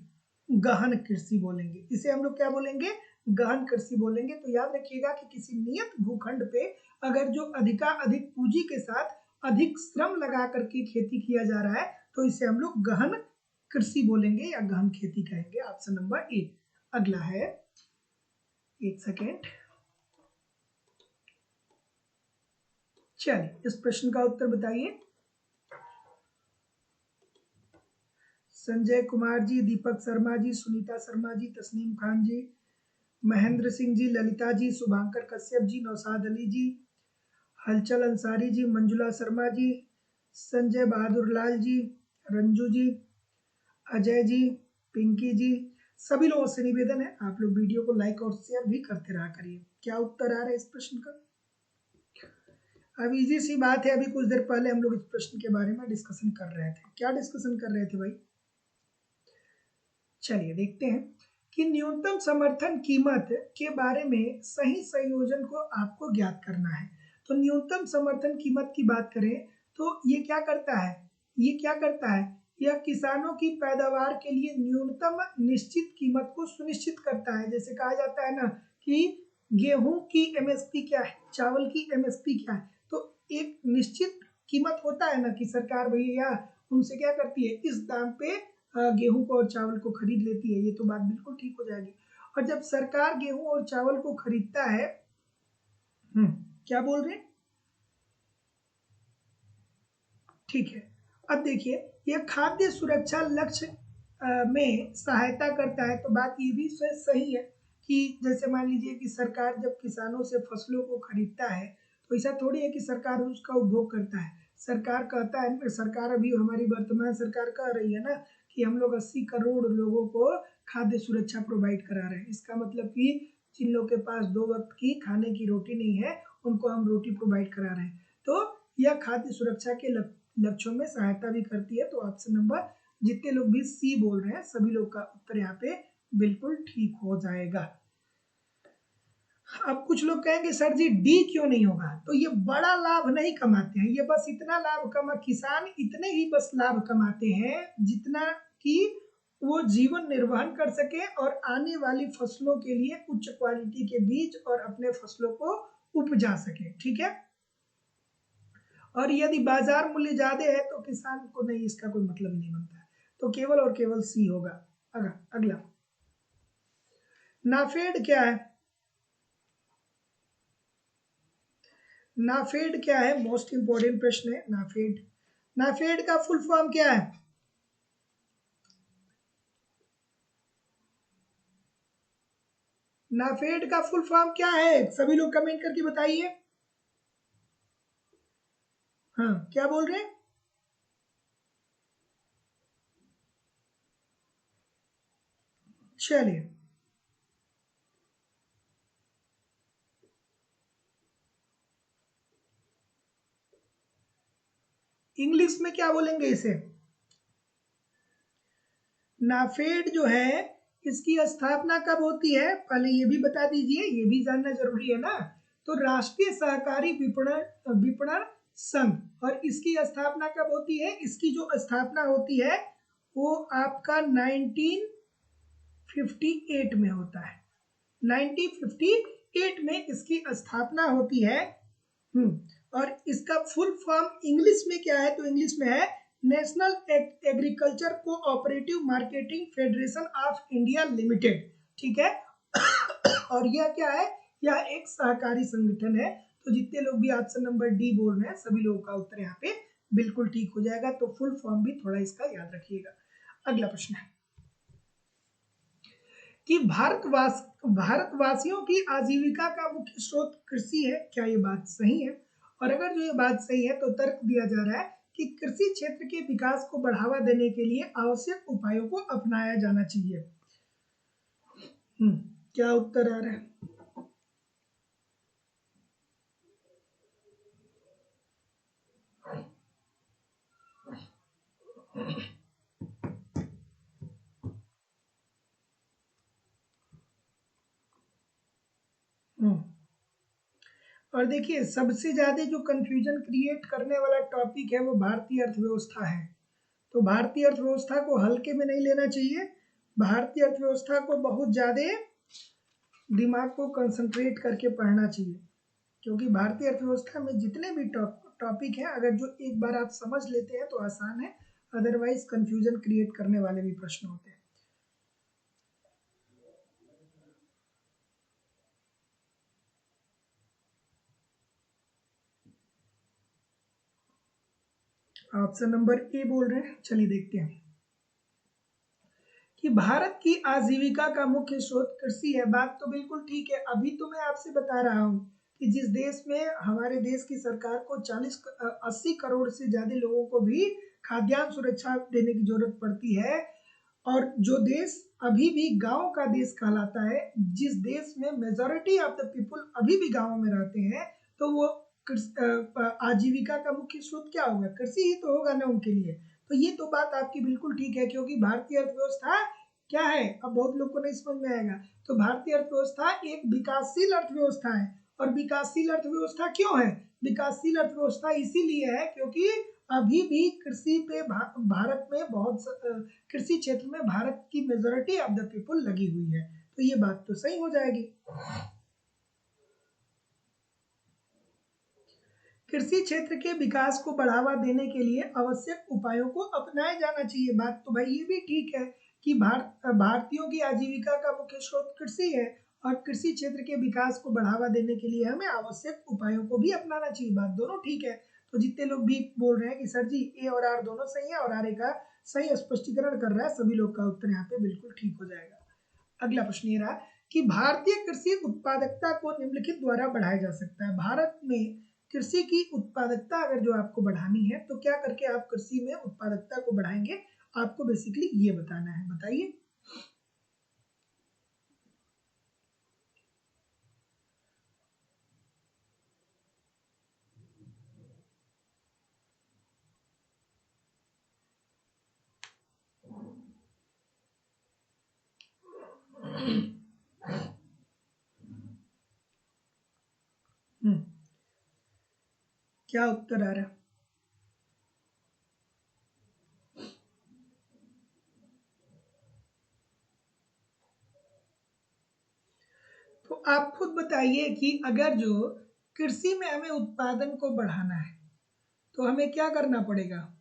गहन कृषि बोलेंगे। इसे हम लोग क्या बोलेंगे, गहन कृषि बोलेंगे। तो याद रखिएगा कि किसी नियत भूखंड पे अगर जो अधिक पूंजी के साथ अधिक श्रम लगा करके खेती किया जा रहा है, तो इसे हम लोग गहन कृषि बोलेंगे या गहन खेती कहेंगे। Option number A. अगला है, एक सेकेंड, चलिए इस प्रश्न का उत्तर बताइए। संजय कुमार जी, दीपक शर्मा जी, सुनीता शर्मा जी, तस्नीम खान जी, महेंद्र सिंह जी, ललिता जी, शुभांकर कश्यप जी, नौशाद अली जी, हलचल अंसारी जी, मंजुला शर्मा जी, संजय बहादुर लाल जी, रंजू जी, अजय जी, पिंकी जी, सभी लोगों से निवेदन है आप लोग वीडियो को लाइक और शेयर भी करते रहा करिए। क्या उत्तर आ रहा है इस प्रश्न का? अब इजी सी बात है, अभी कुछ देर पहले हम लोग इस प्रश्न के बारे में डिस्कशन कर रहे थे। क्या डिस्कशन कर रहे थे भाई? चलिए देखते हैं कि न्यूनतम समर्थन कीमत के बारे में सही संयोजन को आपको ज्ञात करना है। तो न्यूनतम समर्थन कीमत की बात करें तो ये क्या करता है, ये क्या करता है, यह किसानों की पैदावार के लिए न्यूनतम निश्चित कीमत को सुनिश्चित करता है। जैसे कहा जाता है ना कि गेहूं की एमएसपी क्या है, चावल की एमएसपी क्या है, तो एक निश्चित कीमत होता है ना कि सरकार भैया उनसे क्या करती है, इस दाम पे गेहूं को और चावल को खरीद लेती है। ये तो बात बिल्कुल ठीक हो जाएगी। और जब सरकार गेहूं और चावल को खरीदता है, क्या बोल रहे हैं, ठीक है। अब देखिए, यह खाद्य सुरक्षा लक्ष्य में सहायता करता है। तो बात ये भी सही है कि जैसे मान लीजिए कि सरकार जब किसानों से फसलों को खरीदता है, तो ऐसा थोड़ी है कि सरकार उसका उपभोग करता है। सरकार कहता है, सरकार अभी हमारी वर्तमान सरकार कह रही है ना कि हम लोग 80 करोड़ लोगों को खाद्य सुरक्षा प्रोवाइड करा रहे हैं। इसका मतलब कि जिन लोगों के पास 2 वक्त की खाने की रोटी नहीं है, उनको हम रोटी प्रोवाइड करा रहे हैं। तो यह खाद्य सुरक्षा के लक्ष्यों में सहायता भी करती है। तो ऑप्शन नंबर, जितने लोग भी सी बोल रहे हैं सभी लोग का उत्तर यहाँ पे बिल्कुल ठीक हो जाएगा। अब कुछ लोग कहेंगे सर जी डी क्यों नहीं होगा, तो ये बड़ा लाभ नहीं कमाते हैं, ये बस इतना किसान इतने ही बस लाभ कमाते हैं जितना कि वो जीवन निर्वहन कर सके और आने वाली फसलों के लिए उच्च क्वालिटी के बीज और अपने फसलों को उपजा सके, ठीक है। और यदि बाजार मूल्य ज्यादा है तो किसान को नहीं, इसका कोई मतलब नहीं बनता है। तो केवल और केवल सी होगा। अगला, नाफेड क्या है? नाफेड क्या है, मोस्ट इंपोर्टेंट प्रश्न है। नाफेड, नाफेड का फुल फॉर्म क्या है? नाफेड का फुल फॉर्म क्या है, सभी लोग कमेंट करके बताइए। हाँ, क्या बोल रहे हैं? चलिए, इंग्लिश में क्या बोलेंगे इसे? नाफेड जो है इसकी स्थापना कब होती है, पहले ये भी बता दीजिए, ये भी जानना जरूरी है ना। तो राष्ट्रीय सहकारी विपणन विपणन संघ, और इसकी स्थापना कब होती है, इसकी जो स्थापना होती है वो आपका 1958 में होता है, 1958 1998 में इसकी स्थापना होती है। और इसका फुल फॉर्म इंग्लिश में क्या है, तो इंग्लिश में है national agriculture cooperative marketing federation of India limited. ठीक है। और यह क्या है, यह एक सहकारी संगठन है। तो जितने लोग भी ऑप्शन नंबर डी बोल रहे हैं सभी लोगों का उत्तर यहाँ पे बिल्कुल ठीक हो जाएगा। तो फुल फॉर्म भी थोड़ा इसका याद रखिएगा। अगला प्रश्न है कि भारतवासियों की आजीविका का मुख्य स्रोत कृषि है, क्या ये बात सही है? और अगर जो ये बात सही है तो तर्क दिया जा रहा है कि कृषि क्षेत्र के विकास को बढ़ावा देने के लिए आवश्यक उपायों को अपनाया जाना चाहिए। क्या उत्तर आ रहा है? और देखिए सबसे ज्यादा जो कंफ्यूजन क्रिएट करने वाला टॉपिक है वो भारतीय अर्थव्यवस्था है। तो भारतीय अर्थव्यवस्था को हल्के में नहीं लेना चाहिए, भारतीय अर्थव्यवस्था को बहुत ज्यादा दिमाग को कंसंट्रेट करके पढ़ना चाहिए, क्योंकि भारतीय अर्थव्यवस्था में जितने भी टॉपिक हैं अगर जो एक बार आप समझ लेते हैं तो आसान है, अदरवाइज कंफ्यूजन क्रिएट करने वाले भी प्रश्न होते हैं। ऑप्शन नंबर ए बोल रहे हैं, चलिए देखते हैं कि भारत की आजीविका का मुख्य स्रोत कृषि है। बात तो बिल्कुल ठीक है। अभी तो मैं आपसे बता रहा हूँ कि जिस देश में हमारे देश की सरकार को 80 करोड़ से ज्यादा लोगों को भी खाद्यान्न सुरक्षा देने की जरूरत पड़ती है, और जो देश अभी भी गांव का देश कहलाता है, जिस देश में मेजॉरिटी ऑफ द पीपल अभी भी गांव में रहते हैं, तो वो आजीविका का मुख्य स्रोत क्या होगा, कृषि ही तो होगा ना उनके लिए। तो ये तो बात आपकी बिल्कुल ठीक है, क्योंकि भारतीय अर्थव्यवस्था क्या है, अब बहुत लोग को नहीं समझ में आएगा। तो भारतीय अर्थव्यवस्था एक विकासशील अर्थव्यवस्था है। और विकासशील अर्थव्यवस्था क्यों है, विकासशील अर्थव्यवस्था इसीलिए है क्योंकि अभी भी कृषि पे भारत में बहुत कृषि क्षेत्र में भारत की मेजोरिटी ऑफ द पीपल लगी हुई है। तो ये बात तो सही हो जाएगी। कृषि क्षेत्र के विकास को बढ़ावा देने के लिए आवश्यक उपायों को अपनाया जाना चाहिए। बात तो भाई ये भी ठीक है कि भारतीयों की आजीविका का मुख्य स्रोत कृषि है, और कृषि क्षेत्र के विकास को बढ़ावा देने के लिए हमें आवश्यक उपायों को भी अपनाना चाहिए। बात दोनों ठीक है। तो जितने लोग भी बोल रहे हैं कि सर जी ए और आर दोनों सही है और आर ए का सही स्पष्टीकरण कर रहा है, सभी लोग का उत्तर यहाँ पे बिल्कुल ठीक हो जाएगा। अगला प्रश्न ये रहा कि भारतीय कृषि उत्पादकता को निम्नलिखित द्वारा बढ़ाया जा सकता है। भारत में कृषि की उत्पादकता अगर जो आपको बढ़ानी है तो क्या करके आप कृषि में उत्पादकता को बढ़ाएंगे, आपको बेसिकली ये बताना है। बताइए। क्या उत्तर आ रहा है? तो आप खुद बताइए कि अगर जो कृषि में हमें उत्पादन को बढ़ाना है तो हमें क्या करना पड़ेगा।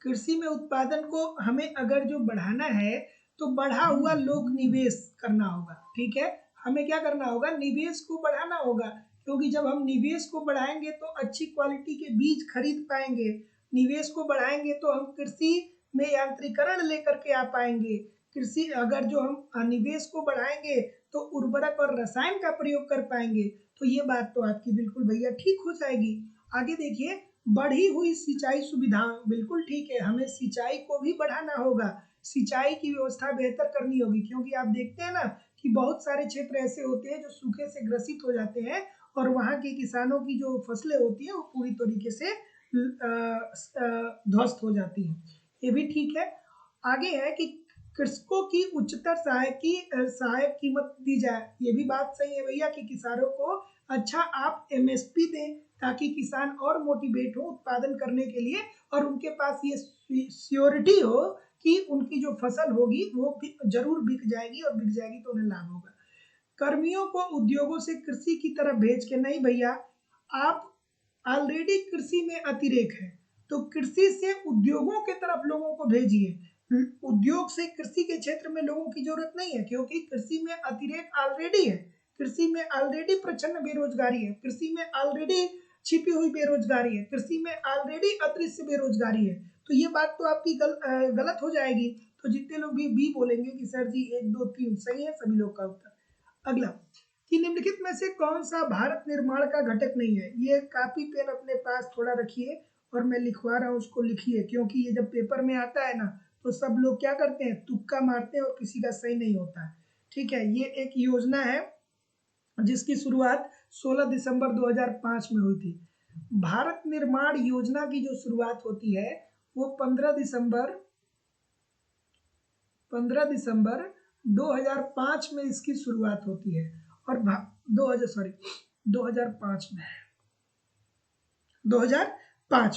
कृषि में उत्पादन को हमें अगर जो बढ़ाना है तो बढ़ा हुआ लोक निवेश करना होगा। ठीक है, हमें क्या करना होगा, निवेश को बढ़ाना होगा, क्योंकि जब हम निवेश को बढ़ाएंगे तो अच्छी क्वालिटी के बीज खरीद पाएंगे। निवेश को बढ़ाएंगे तो हम कृषि में यांत्रिकरण लेकर के आ पाएंगे। कृषि अगर जो हम निवेश को बढ़ाएंगे तो उर्वरक और रसायन का प्रयोग कर पाएंगे। तो ये बात तो आपकी बिल्कुल भैया ठीक हो जाएगी। आगे देखिए, बढ़ी हुई सिंचाई सुविधा, बिल्कुल ठीक है, हमें सिंचाई को भी बढ़ाना होगा। सिंचाई की व्यवस्था बेहतर करनी होगी, क्योंकि आप देखते हैं ना कि बहुत सारे क्षेत्र ऐसे होते हैं जो सूखे से ग्रसित हो जाते हैं, और वहाँ के किसानों की जो फसलें होती हैं वो पूरी तरीके से ध्वस्त हो जाती हैं। ये भी ठीक है। आगे है कि कृषकों की उच्चतर सहायक कीमत दी जाए। ये भी बात सही है भैया कि किसानों को अच्छा आप एमएसपी दें, ताकि किसान और मोटिवेट हो उत्पादन करने के लिए, और उनके पास ये श्योरिटी हो कि उनकी जो फसल होगी वो जरूर बिक जाएगी, और बिक जाएगी तो उन्हें लाभ होगा। कर्मियों को उद्योगों से कृषि की तरफ भेज के, नहीं भैया, आप ऑलरेडी कृषि में अतिरेक है तो कृषि से उद्योगों के तरफ लोगों को भेजिए। उद्योग से कृषि के क्षेत्र में लोगों की जरूरत नहीं है, क्योंकि कृषि में अतिरेक ऑलरेडी है, कृषि में ऑलरेडी प्रचंड बेरोजगारी है, कृषि में ऑलरेडी छिपी हुई बेरोजगारी है, कृषि में ऑलरेडी अदृश्य बेरोजगारी है। तो ये बात तो आपकी गलत हो जाएगी। तो जितने लोग भी बी बोलेंगे कि सर जी 1 2 3 सही है सभी लोग का उत्तर। अगला, कि निम्नलिखित में से कौन सा भारत निर्माण का घटक नहीं है? ये कापी पेन अपने पास थोड़ा रखिए और मैं लिखवा रहा हूँ, उसको लिखिए, क्योंकि ये जब पेपर में आता है ना तो सब लोग क्या करते हैं, तुक्का मारते हैं और किसी का सही नहीं होता है। ठीक है, ये एक योजना है जिसकी शुरुआत 16 दिसंबर 2005 में हुई थी। भारत निर्माण योजना की जो शुरुआत होती है वो 15 दिसंबर 2005 में इसकी शुरुआत होती है। और 2005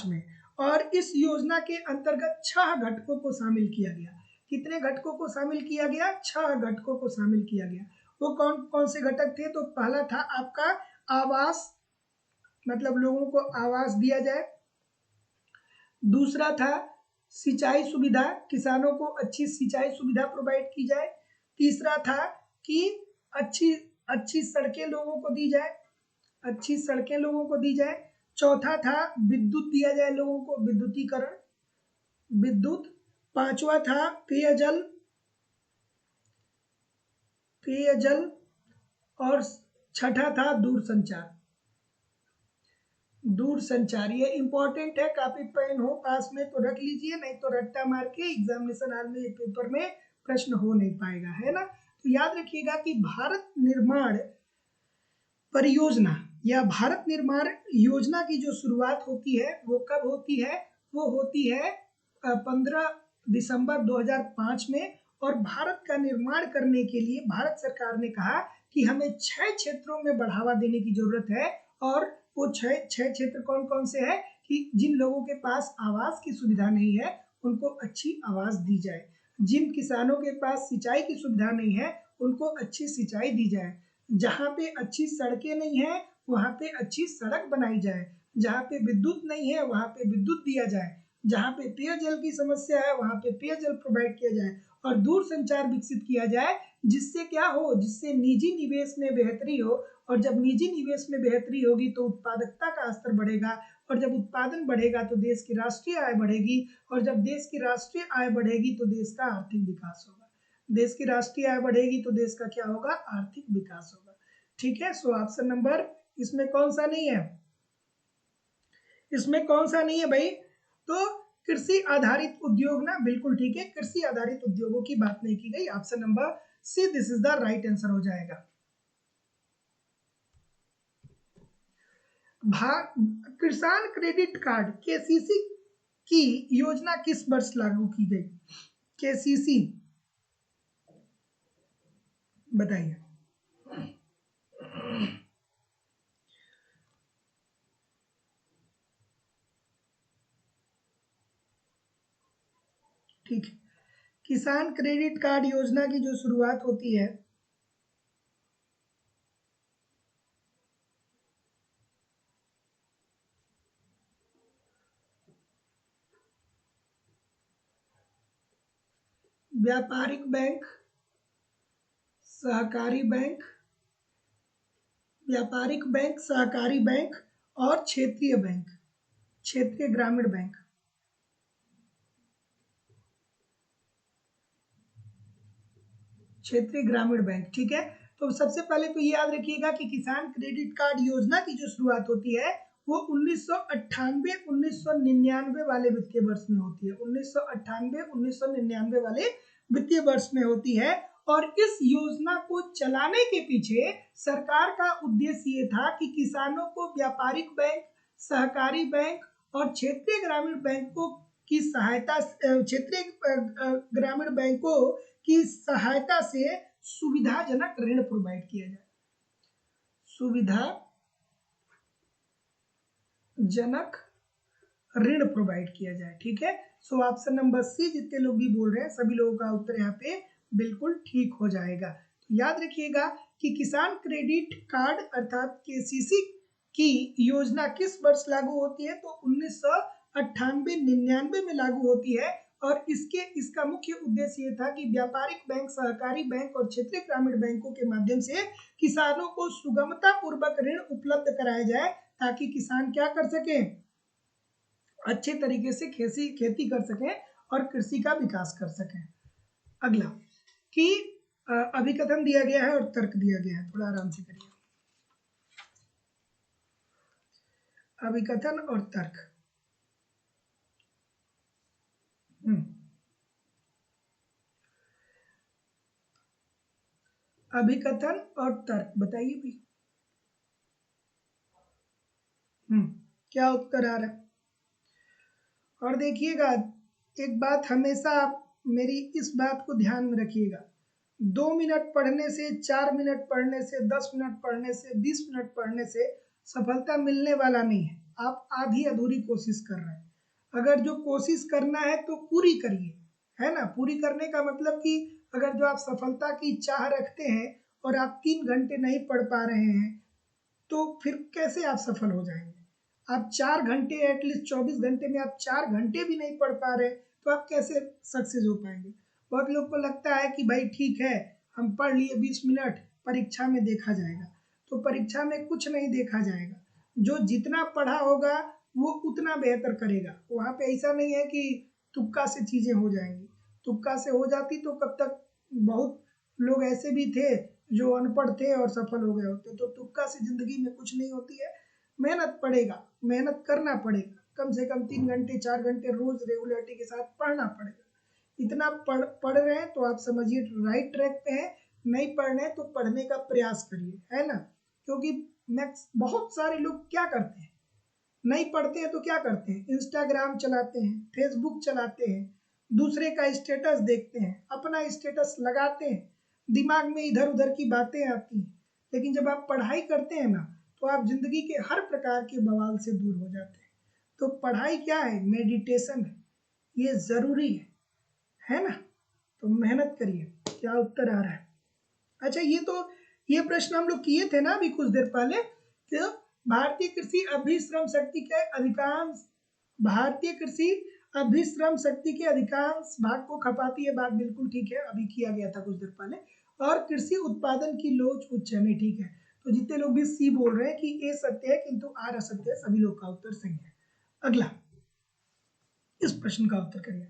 में, और इस योजना के अंतर्गत 6 घटकों को शामिल किया गया। कितने घटकों को शामिल किया गया? 6 घटकों को शामिल किया गया। वो कौन कौन से घटक थे? तो पहला था आपका आवास, मतलब लोगों को आवास दिया जाए। दूसरा था सिंचाई सुविधा, किसानों को अच्छी सिंचाई सुविधा प्रोवाइड की जाए। तीसरा था कि अच्छी सड़कें लोगों को दी जाए, अच्छी सड़कें लोगों को दी जाए। चौथा था विद्युत दिया जाए लोगों को, विद्युतीकरण, विद्युत। पांचवा था पेयजल, और छठा था दूरसंचार। ये इंपॉर्टेंट है, कापी पेन हो पास में तो रख लीजिए, नहीं तो रट्टा मार के एग्जामिनेशन हॉल में पेपर में प्रश्न हो नहीं पाएगा, है ना। तो याद रखिएगा कि भारत निर्माण परियोजना या भारत निर्माण योजना की जो शुरुआत होती है वो कब होती है? वो होती है 15 दिसंबर 2005 में। और भारत का निर्माण करने के लिए भारत सरकार ने कहा कि हमें 6 क्षेत्रों में बढ़ावा देने की जरूरत है। और वो 6 क्षेत्र कौन कौन से हैं? कि जिन लोगों के पास आवास की सुविधा नहीं है उनको अच्छी आवास दी जाए, जिन किसानों के पास सिंचाई की सुविधा नहीं है उनको अच्छी सिंचाई दी जाए, जहाँ पे अच्छी सड़कें नहीं है वहाँ पे अच्छी सड़क बनाई जाए, जहाँ पे विद्युत नहीं है वहाँ पे विद्युत दिया जाए, जहाँ पे पेयजल की समस्या है वहाँ पे पेयजल प्रोवाइड किया जाए, और दूरसंचार विकसित किया जाए। जिससे क्या हो? जिससे निजी निवेश में बेहतरी हो, और जब निजी निवेश में बेहतरी होगी तो उत्पादकता का स्तर बढ़ेगा, और जब उत्पादन बढ़ेगा तो देश की राष्ट्रीय आय बढ़ेगी, और जब देश की राष्ट्रीय आय बढ़ेगी तो देश का आर्थिक विकास होगा। देश की राष्ट्रीय आय बढ़ेगी तो देश का क्या होगा? आर्थिक विकास होगा। ठीक है, सो ऑप्शन नंबर इसमें कौन सा नहीं है? इसमें कौन सा नहीं है भाई? तो कृषि आधारित उद्योग ना, बिल्कुल ठीक है, कृषि आधारित उद्योगों की बात नहीं की गई। Option number see this is the right answer हो जाएगा। किसान क्रेडिट कार्ड केसीसी की योजना किस वर्ष लागू की गई? केसीसी बताइए। ठीक है, किसान क्रेडिट कार्ड योजना की जो शुरुआत होती है व्यापारिक बैंक, सहकारी बैंक, व्यापारिक बैंक, सहकारी बैंक और क्षेत्रीय बैंक, क्षेत्रीय ग्रामीण बैंक। क्षेत्रीय ग्रामीण बैंक, ठीक है। तो सबसे पहले तो ये याद रखिएगा कि किसान क्रेडिट कार्ड योजना की जो शुरुआत होती है वो 1998-1999 वाले वित्तीय वर्ष में होती है। 1998-1999 वाले वित्तीय वर्ष में होती है। और इस योजना को चलाने के पीछे सरकार का उद्देश्य ये था कि किसानों को व्यापारिक बैंक, सहकारी बैंक और क्षेत्रीय ग्रामीण बैंकों की सहायता, क्षेत्रीय ग्रामीण बैंकों की सहायता से सुविधाजनक ऋण प्रोवाइड किया जाए, सुविधाजनक ऋण प्रोवाइड किया जाए। ठीक है, सो ऑप्शन नंबर सी, जितने लोग भी बोल रहे हैं सभी लोगों का उत्तर यहाँ पे बिल्कुल ठीक हो जाएगा। तो याद रखिएगा कि किसान क्रेडिट कार्ड अर्थात केसीसी की योजना किस वर्ष लागू होती है, तो 1998-99 में लागू होती है। और इसका मुख्य उद्देश्य ये था कि व्यापारिक बैंक, सहकारी बैंक और क्षेत्रीय ग्रामीण बैंकों के माध्यम से किसानों को सुगमता पूर्वक ऋण उपलब्ध कराया जाए, ताकि किसान क्या कर सके, अच्छे तरीके से खेती कर सकें और कृषि का विकास कर सकें। अगला कि अभिकथन दिया गया है और तर्क दिया गया है, थोड़ा आराम से करिए। अभिकथन और तर्क। अभिकथन और तर्क बताइए भी। क्या उत्तर आ रहा है? और देखिएगा, एक बात हमेशा मेरी इस बात को ध्यान में रखिएगा, 2 मिनट पढ़ने से, 4 मिनट पढ़ने से, 10 मिनट पढ़ने से, 20 मिनट पढ़ने से सफलता मिलने वाला नहीं है। आप आधी अधूरी कोशिश कर रहे हैं। अगर जो कोशिश करना है तो पूरी करिए, है ना। पूरी करने का मतलब कि अगर जो आप सफलता की चाह रखते हैं और आप 3 घंटे नहीं पढ़ पा रहे हैं, तो फिर कैसे आप सफल हो जाएंगे। आप 4 घंटे, एटलीस्ट 24 घंटे में आप 4 घंटे भी नहीं पढ़ पा रहे, तो आप कैसे सक्सेस हो पाएंगे। बहुत लोग को लगता है कि भाई ठीक है, हम पढ़ लिए 20 मिनट, परीक्षा में देखा जाएगा। तो परीक्षा में कुछ नहीं देखा जाएगा। जो जितना पढ़ा होगा वो उतना बेहतर करेगा। वहाँ पे ऐसा नहीं है कि तुक्का से चीजें हो जाएंगी। तुक्का से हो जाती तो कब तक, बहुत लोग ऐसे भी थे जो अनपढ़ थे और सफल हो गए होते। तो तुक्का से जिंदगी में कुछ नहीं होती है। मेहनत पड़ेगा, मेहनत करना पड़ेगा, कम से कम 3 घंटे 4 घंटे रोज रेगुलरिटी के साथ पढ़ना पड़ेगा। इतना पढ़ रहे हैं तो आप समझिए राइट ट्रैक पे हैं। नहीं पढ़ रहे हैं तो पढ़ने का प्रयास करिए, है ना। क्योंकि बहुत सारे लोग क्या करते हैं, नहीं पढ़ते हैं तो क्या करते हैं, इंस्टाग्राम चलाते हैं, फेसबुक चलाते हैं, दूसरे का स्टेटस देखते हैं, अपना स्टेटस लगाते हैं, दिमाग में इधर उधर की बातें आती हैं। लेकिन जब आप पढ़ाई करते हैं ना, तो आप जिंदगी के हर प्रकार के बवाल से दूर हो जाते हैं। तो पढ़ाई क्या है, मेडिटेशन है, ये जरूरी है ना। तो मेहनत करिए। क्या उत्तर आ रहा है? अच्छा, ये प्रश्न हम लोग किए थे ना अभी कुछ देर पहले कि भारतीय कृषि अभिश्रम शक्ति के अधिकांश भाग को खपाती है। बात बिल्कुल ठीक है, अभी किया गया था कुछ देर पहले। और कृषि उत्पादन की लोच उच्च है, नहीं ठीक है। तो जितने लोग भी सी बोल रहे हैं कि ए सत्य है किंतु आर असत्य है, सभी लोग का उत्तर सही है। अगला, इस प्रश्न का उत्तर करिए।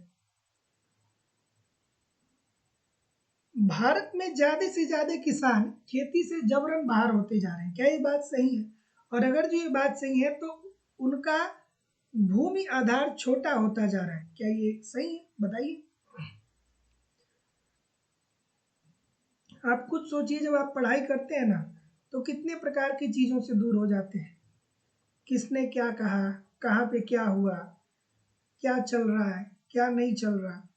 भारत में ज्यादा से ज्यादा किसान खेती से जबरन बाहर होते जा रहे हैं, क्या ये बात सही है? और अगर जो ये बात सही है तो उनका भूमि आधार छोटा होता जा रहा है, क्या ये सही है? बताइए। आप खुद सोचिए, जब आप पढ़ाई करते हैं ना, तो कितने प्रकार की चीजों से दूर हो जाते हैं। किसने क्या कहा, कहाँ पे क्या हुआ, क्या चल रहा है, क्या नहीं चल रहा,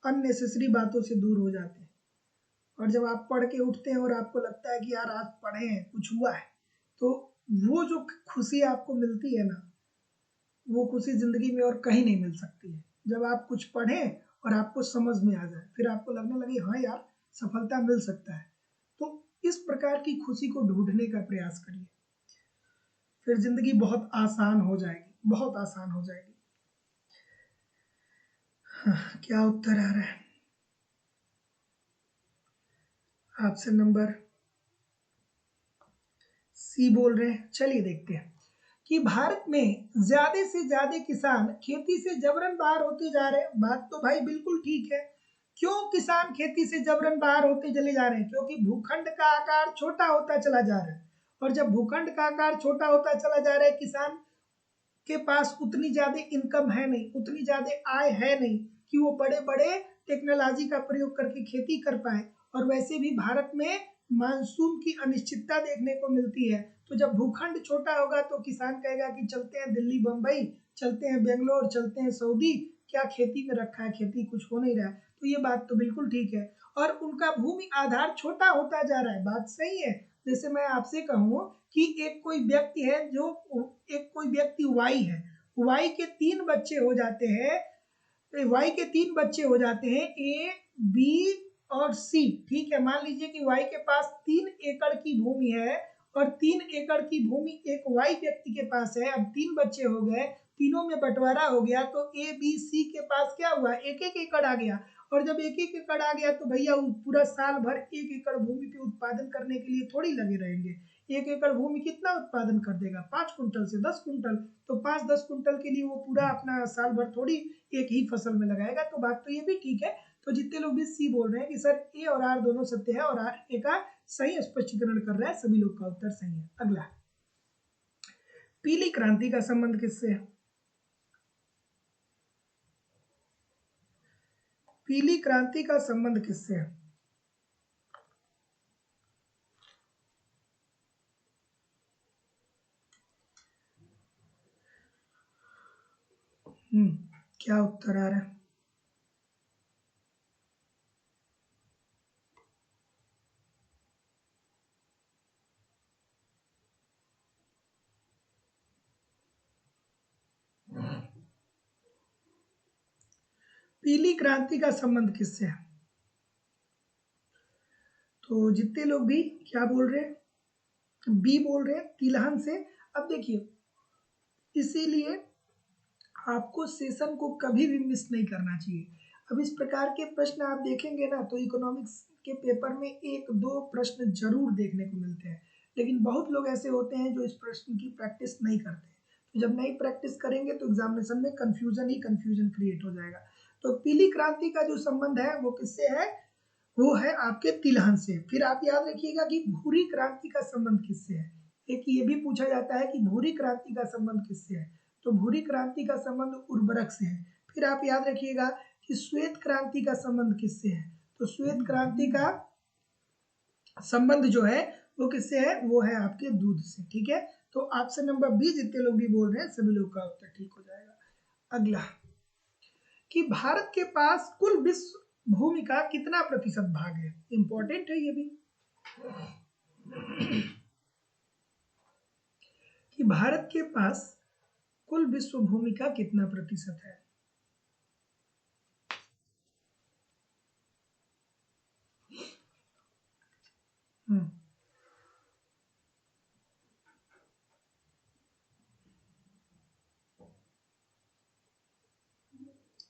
अननेसेसरी बातों से दूर हो जाते हैं। और जब आप पढ़ के उठते हैं और आपको लगता है कि यार आज पढ़े हैं, कुछ हुआ है, तो वो जो खुशी आपको मिलती है ना, वो खुशी जिंदगी में और कहीं नहीं मिल सकती है। जब आप कुछ पढ़ें और आपको समझ में आ जाए, फिर आपको लगने लगे हाँ यार सफलता मिल सकता है, तो इस प्रकार की खुशी को ढूंढने का प्रयास करिए। फिर जिंदगी बहुत आसान हो जाएगी, बहुत आसान हो जाएगी। हाँ, क्या उत्तर आ रहा है? ऑप्शन नंबर सी बोल रहे हैं। चलिए देखते हैं कि भारत में ज्यादा से ज्यादा किसान खेती से जबरन बाहर होते जा रहे हैं। बात तो भाई बिल्कुल ठीक है। क्यों किसान खेती से जबरन बाहर होते चले जा रहे हैं? क्योंकि भूखंड का आकार छोटा होता चला जा रहा है। और जब भूखंड का आकार छोटा होता चला जा रहा है, किसान के पास उतनी ज्यादा इनकम है नहीं, उतनी ज्यादा आय है नहीं कि वो बड़े बड़े टेक्नोलॉजी का प्रयोग करके खेती कर पाए। और वैसे भी भारत में मानसून की अनिश्चितता देखने को मिलती है। तो जब भूखंड छोटा होगा तो किसान कहेगा कि चलते हैं दिल्ली बम्बई, चलते हैं बेंगलोर, चलते हैं सऊदी, क्या खेती में रखा है, खेती कुछ हो नहीं रहा है। तो ये बात तो बिल्कुल ठीक है। और उनका भूमि आधार छोटा होता जा रहा है, बात सही है। जैसे मैं आपसे कहूँ कि एक कोई व्यक्ति है, जो एक कोई व्यक्ति वाई है, वाई के 3 बच्चे हो जाते हैं, वाई के 3 बच्चे हो जाते हैं, ए बी और सी, ठीक है। मान लीजिए कि वाई के पास 3 एकड़ की भूमि है और 3 एकड़ की भूमि एक वाई व्यक्ति के पास है। अब 3 बच्चे हो गए, तीनों में बंटवारा हो गया, तो ए बी सी के पास क्या हुआ, 1-1 एकड़ आ गया। और जब 1-1 एकड़ आ गया तो भैया पूरा साल भर 1 एकड़ भूमि पे उत्पादन करने के लिए थोड़ी लगे रहेंगे। 1 एकड़ भूमि कितना उत्पादन कर देगा, 5 कुंटल से 10 कुंटल। तो 5-10 कुंटल के लिए वो पूरा अपना साल भर थोड़ी एक ही फसल में लगाएगा। तो बात तो ये भी ठीक है। तो जितने लोग भी सी बोल रहे हैं कि सर ए और आर दोनों सत्य है और आर ए का सही स्पष्टीकरण कर रहा है, सभी लोग का उत्तर सही है। अगला, पीली क्रांति का संबंध किससे है? पीली क्रांति का संबंध किससे है? क्या उत्तर आ रहा है? पीली क्रांति का संबंध किससे है? तो जितने लोग भी क्या बोल रहे हैं, बी बोल रहे हैं, तिलहन से। अब देखिए, इसीलिए आपको सेशन को कभी भी मिस नहीं करना चाहिए। अब इस प्रकार के प्रश्न आप देखेंगे ना तो इकोनॉमिक्स के पेपर में 1-2 प्रश्न जरूर देखने को मिलते हैं, लेकिन बहुत लोग ऐसे होते हैं जो इस प्रश्न की प्रैक्टिस नहीं करते। तो जब नहीं प्रैक्टिस करेंगे तो एग्जामिनेशन में कंफ्यूजन ही कंफ्यूजन क्रिएट हो जाएगा। तो पीली क्रांति का जो संबंध है वो किससे है, वो है आपके तिलहन से। फिर आप याद रखिएगा कि भूरी क्रांति का संबंध किससे है। एक ये भी पूछा जाता है कि भूरी क्रांति का संबंध किससे है, तो भूरी क्रांति का संबंध उर्वरक से है। फिर आप याद रखिएगा कि श्वेत क्रांति का संबंध किससे है, तो श्वेत क्रांति का संबंध जो है वो किससे है, वो है आपके दूध से। ठीक है, तो ऑप्शन नंबर बी जितने लोग भी बोल रहे हैं सभी लोग का उत्तर ठीक हो जाएगा। अगला, कि भारत के पास कुल विश्व भूमि का कितना प्रतिशत भाग है, इंपॉर्टेंट है ये भी। कि भारत के पास कुल विश्व भूमि का कितना प्रतिशत है।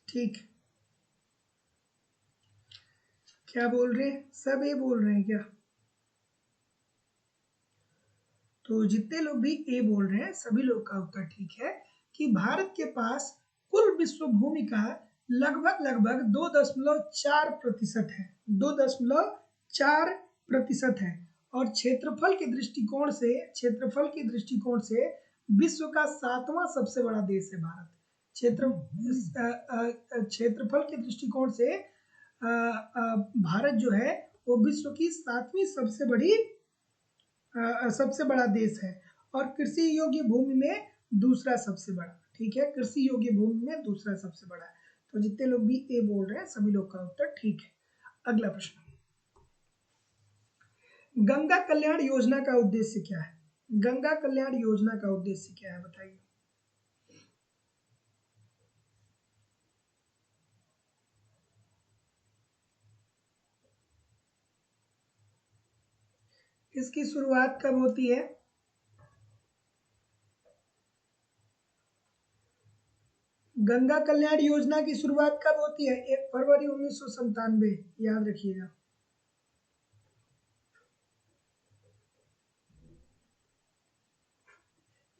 ठीक, क्या बोल रहे हैं, सब ये बोल रहे हैं क्या? तो जितने लोग भी ए बोल रहे हैं सभी लोग का उत्तर ठीक है कि भारत के पास कुल विश्व भूमि का लगभग 2.4% है। 2.4% है। और क्षेत्रफल के दृष्टिकोण से विश्व का 7वां सबसे बड़ा देश है भारत। क्षेत्रफल के दृष्टिकोण से भारत जो है वो विश्व की 7वीं सबसे बड़ा देश है। और कृषि योग्य भूमि में दूसरा सबसे बड़ा। ठीक है, कृषि योग्य भूमि में दूसरा सबसे बड़ा है। तो जितने लोग भी ए बोल रहे हैं सभी लोग का उत्तर ठीक है। अगला प्रश्न, गंगा कल्याण योजना का उद्देश्य क्या है? गंगा कल्याण योजना का उद्देश्य क्या है बताइए। इसकी शुरुआत कब होती है? गंगा कल्याण योजना की शुरुआत कब होती है? 1 फरवरी 1997, याद रखिएगा।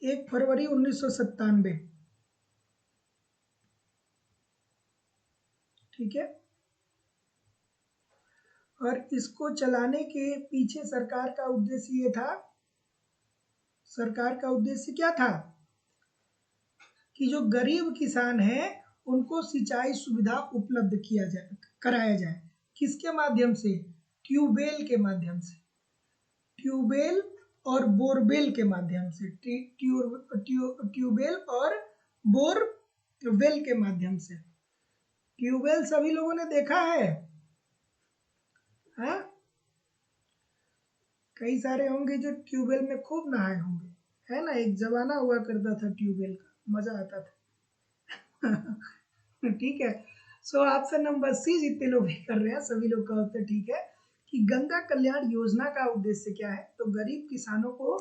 1 फरवरी 1997। ठीक है, और इसको चलाने के पीछे सरकार का उद्देश्य ये था, सरकार का उद्देश्य क्या था कि जो गरीब किसान हैं उनको सिंचाई सुविधा उपलब्ध किया जाए, कराया जाए। किसके माध्यम से? ट्यूबवेल के माध्यम से। ट्यूबवेल और बोरवेल के माध्यम से। ट्यूबवेल और बोरवेल के माध्यम से। ट्यूबवेल सभी लोगों ने देखा है, हाँ? कई सारे होंगे जो ट्यूबवेल में खूब नहाए होंगे, है ना। एक जमाना हुआ करता था ट्यूबवेल का, मजा आता था। ठीक है, सो ऑप्शन नंबर सी जितने लोग भी कर रहे हैं सभी लोग का उत्तर ठीक है कि गंगा कल्याण योजना का उद्देश्य क्या है। तो गरीब किसानों को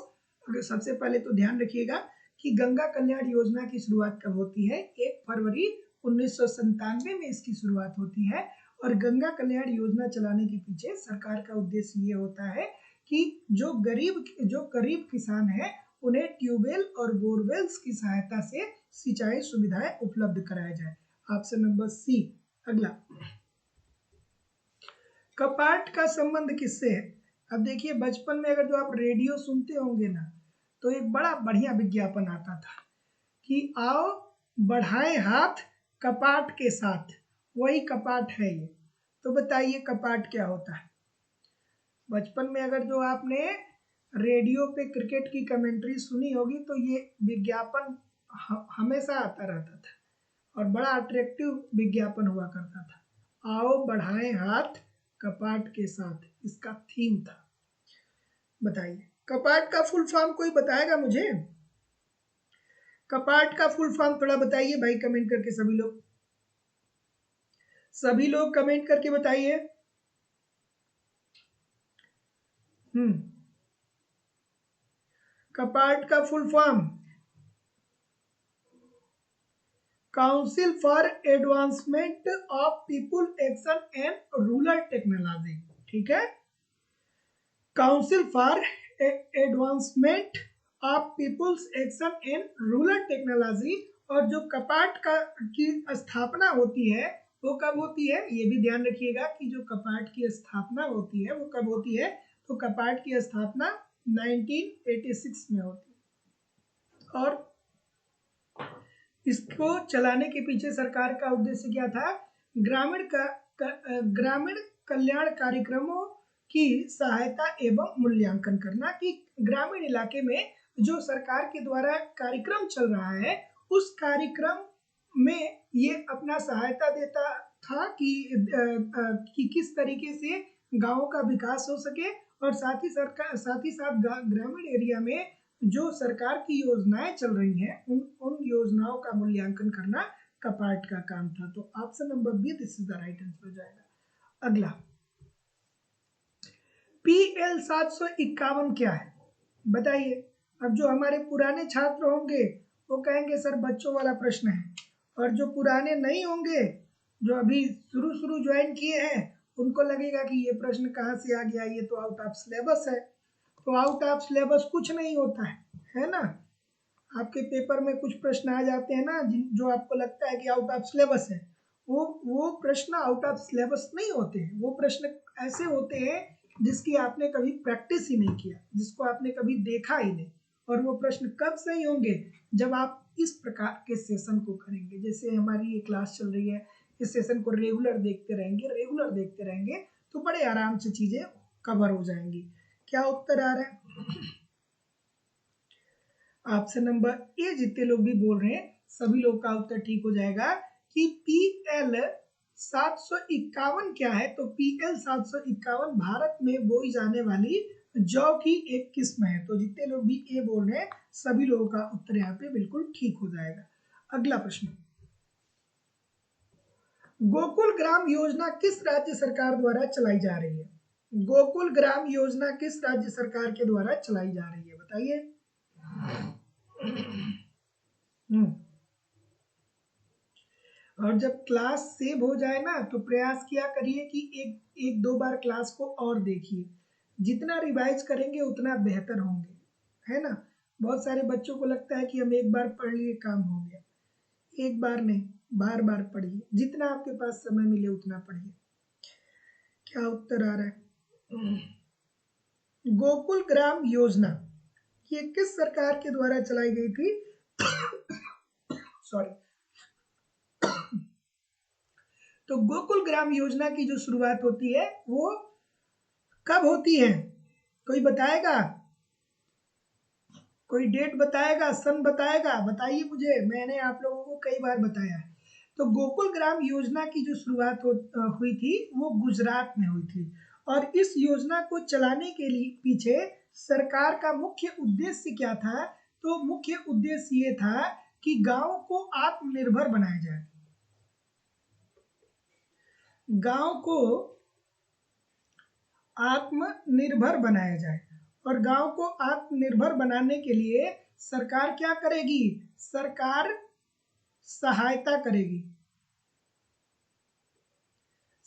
सबसे पहले तो ध्यान रखिएगा कि गंगा कल्याण योजना की शुरुआत कब होती है, 1 फरवरी 1997 में इसकी शुरुआत होती है। और गंगा कल्याण योजना चलाने के पीछे सरकार का उद्देश्य ये होता है कि जो गरीब किसान है उन्हें ट्यूबवेल और बोरवेल्स की सहायता से सिंचाई सुविधाएं उपलब्ध कराया जाए। Option number C. अगला, कपाट का संबंध किससे है। अब देखिए बचपन में अगर जो आप रेडियो सुनते होंगे ना तो एक बड़ा बढ़िया विज्ञापन आता था कि आओ बढ़ाएं हाथ कपाट के साथ, वही कपाट है ये। तो बताइए कपाट क्या होता है। बचपन में अगर जो आपने रेडियो पे क्रिकेट की कमेंट्री सुनी होगी तो ये विज्ञापन हमेशा आता रहता था और बड़ा अट्रैक्टिव विज्ञापन हुआ करता था। आओ बढ़ाएं हाथ कपाट के साथ, इसका थीम था। बताइए कपाट का फुल फॉर्म कोई बताएगा मुझे। कपाट का फुल फॉर्म थोड़ा बताइए भाई, कमेंट करके सभी लोग कमेंट करके बताइए। कपाट का full form council for advancement of people action and rural technology. ठीक है, council for advancement of peoples action and rural technology. और जो कपाट की स्थापना होती है वो कब होती है, ये भी ध्यान रखिएगा कि जो कपाट की स्थापना होती है वो कब होती है। तो कपाट की स्थापना 1986 में होती है और इसको चलाने के पीछे सरकार का उद्देश्य क्या था, ग्रामीण कल्याण कार्यक्रमों की सहायता एवं मूल्यांकन करना कि ग्रामीण इलाके में जो सरकार के द्वारा कार्यक्रम चल रहा है उस कार्यक्रम में ये अपना सहायता देता था कि किस तरीके से गांवों का विकास हो सके और साथ ही साथ ग्रामीण एरिया में जो सरकार की योजनाएं चल रही हैं उन योजनाओं का मूल्यांकन करना कपाट का काम था। तो option number B this is the right answer हो जाएगा। अगला, PL 751 क्या है बताइए। अब जो हमारे पुराने छात्र होंगे वो कहेंगे सर बच्चों वाला प्रश्न है, और जो पुराने नहीं होंगे जो अभी शुरू ज्वाइन किए हैं उनको लगेगा कि ये प्रश्न कहाँ से आ गया, ये तो आउट ऑफ सिलेबस है। तो आउट ऑफ सिलेबस कुछ नहीं होता है ना। आपके पेपर में कुछ प्रश्न आ जाते हैं ना जो आपको लगता है कि आउट ऑफ सिलेबस है, वो प्रश्न आउट ऑफ सिलेबस नहीं होते हैं। वो प्रश्न ऐसे होते हैं जिसकी आपने कभी प्रैक्टिस ही नहीं किया, जिसको आपने कभी देखा ही नहीं। और वो प्रश्न कब सही होंगे, जब आप इस प्रकार के सेशन को करेंगे। जैसे हमारी ये क्लास चल रही है, इस सेशन को रेगुलर देखते रहेंगे तो बड़े आराम से चीजें कवर हो जाएंगी। क्या उत्तर आ रहा है। ऑप्शन नंबर ए जितने लोग भी बोल रहे हैं सभी लोग का उत्तर ठीक हो जाएगा कि PL 751 क्या है। तो PL 751 भारत में बोई जाने वाली जौ की एक किस्म है। तो जितने लोग भी ए बोल रहे हैं सभी लोगों का उत्तर यहाँ पे बिल्कुल ठीक हो जाएगा। अगला प्रश्न, गोकुल ग्राम योजना किस राज्य सरकार द्वारा चलाई जा रही है। गोकुल ग्राम योजना किस राज्य सरकार के द्वारा चलाई जा रही है बताइए। और जब क्लास सेव हो जाए ना तो प्रयास किया करिए कि एक दो बार क्लास को और देखिए। जितना रिवाइज करेंगे उतना बेहतर होंगे, है ना। बहुत सारे बच्चों को लगता है कि हम एक बार पढ़ लिए काम हो गया। एक बार नहीं, बार बार पढ़िए, जितना आपके पास समय मिले उतना पढ़िए। क्या उत्तर आ रहा है। गोकुल ग्राम योजना ये किस सरकार के द्वारा चलाई गई थी। सॉरी। तो गोकुल ग्राम योजना की जो शुरुआत होती है वो कब होती है, कोई बताएगा, कोई डेट बताएगा, सन बताएगा, बताइए मुझे। मैंने आप लोगों को कई बार बताया है। तो गोकुल ग्राम योजना की जो शुरुआत हुई थी वो गुजरात में हुई थी। और इस योजना को चलाने के लिए पीछे सरकार का मुख्य उद्देश्य क्या था। तो मुख्य उद्देश्य ये था कि गांव को आत्मनिर्भर बनाया जाए। गांव को आत्मनिर्भर बनाया जाए। और गांव को आत्मनिर्भर बनाने के लिए सरकार क्या करेगी? सरकार सहायता करेगी।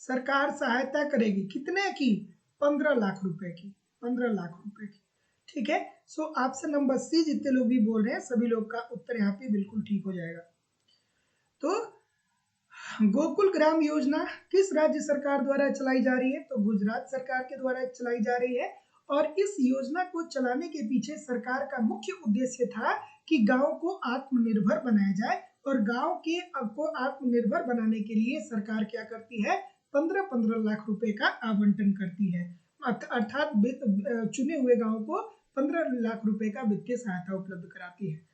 सरकार सहायता करेगी कितने की? 15 लाख रुपए की। 15 लाख रुपए की। ठीक है। सो ऑप्शन नंबर सी, जितने लोग भी बोल रहे हैं सभी लोग का उत्तर यहाँ पे बिल्कुल ठीक हो जाएगा। तो गोकुल ग्राम योजना किस राज्य सरकार द्वारा चलाई जा रही है? तो गुजरात सरकार के द्वारा चलाई जा रही है। और इस योजना को चलाने के पीछे सरकार का मुख्य उद्देश्य था कि गांव को आत्मनिर्भर बनाया जाए। और गांव के को आत्मनिर्भर बनाने के लिए सरकार क्या करती है? 15-15 लाख रुपए का आवंटन करती है। अर्थात चुने हुए गांव को 15 लाख रुपए का वित्तीय सहायता उपलब्ध कराती है।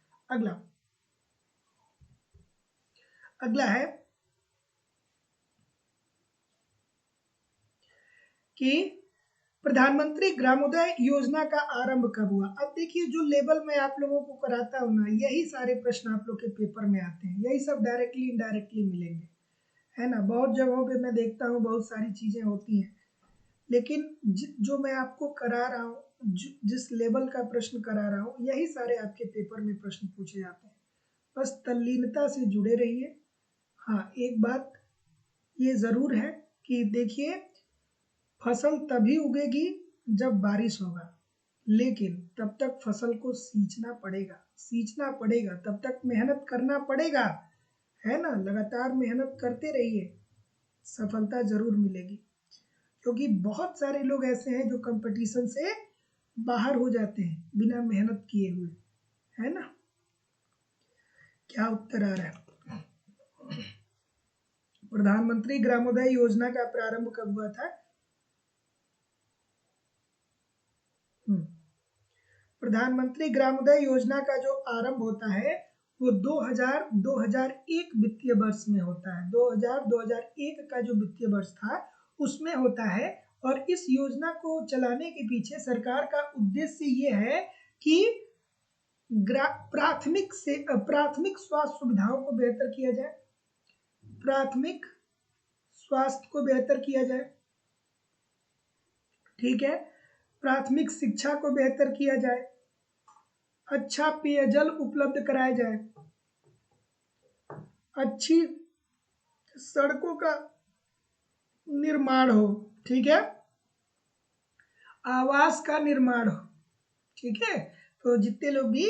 अगला है कि प्रधानमंत्री ग्रामोदय योजना का आरंभ कब हुआ? अब देखिए, जो लेवल में आप लोगों को कराता हूं ना, यही सारे प्रश्न आप लोग के पेपर में आते हैं। यही सब डायरेक्टली इनडायरेक्टली मिलेंगे, है ना। बहुत जगहों पे मैं देखता हूँ बहुत सारी चीजें होती हैं, लेकिन जो मैं आपको करा रहा हूँ, जिस लेवल का प्रश्न करा रहा हूँ, यही सारे आपके पेपर में प्रश्न पूछे जाते हैं। बस तल्लीनता से जुड़े रहिए। हाँ, एक बात ये जरूर है कि देखिए, फसल तभी उगेगी जब बारिश होगा, लेकिन तब तक फसल को सींचना पड़ेगा, तब तक मेहनत करना पड़ेगा, है ना। लगातार मेहनत करते रहिए, सफलता जरूर मिलेगी। क्योंकि बहुत सारे लोग ऐसे हैं जो कंपटीशन से बाहर हो जाते हैं बिना मेहनत किए हुए, है ना। क्या उत्तर आ रहा है? प्रधानमंत्री ग्रामोदय योजना का प्रारंभ कब हुआ था? प्रधानमंत्री ग्रामोदय योजना का जो आरंभ होता है वो 2001 वित्तीय वर्ष में होता है। 2001 का जो वित्तीय वर्ष था उसमें होता है। और इस योजना को चलाने के पीछे सरकार का उद्देश्य ये है कि प्राथमिक स्वास्थ्य सुविधाओं को बेहतर किया जाए, प्राथमिक स्वास्थ्य को बेहतर किया जाए, ठीक है। प्राथमिक शिक्षा को बेहतर किया जाए, अच्छा पेयजल उपलब्ध कराया जाए, अच्छी सड़कों का निर्माण हो, ठीक है, आवास का निर्माण हो, ठीक है। तो जितने लोग भी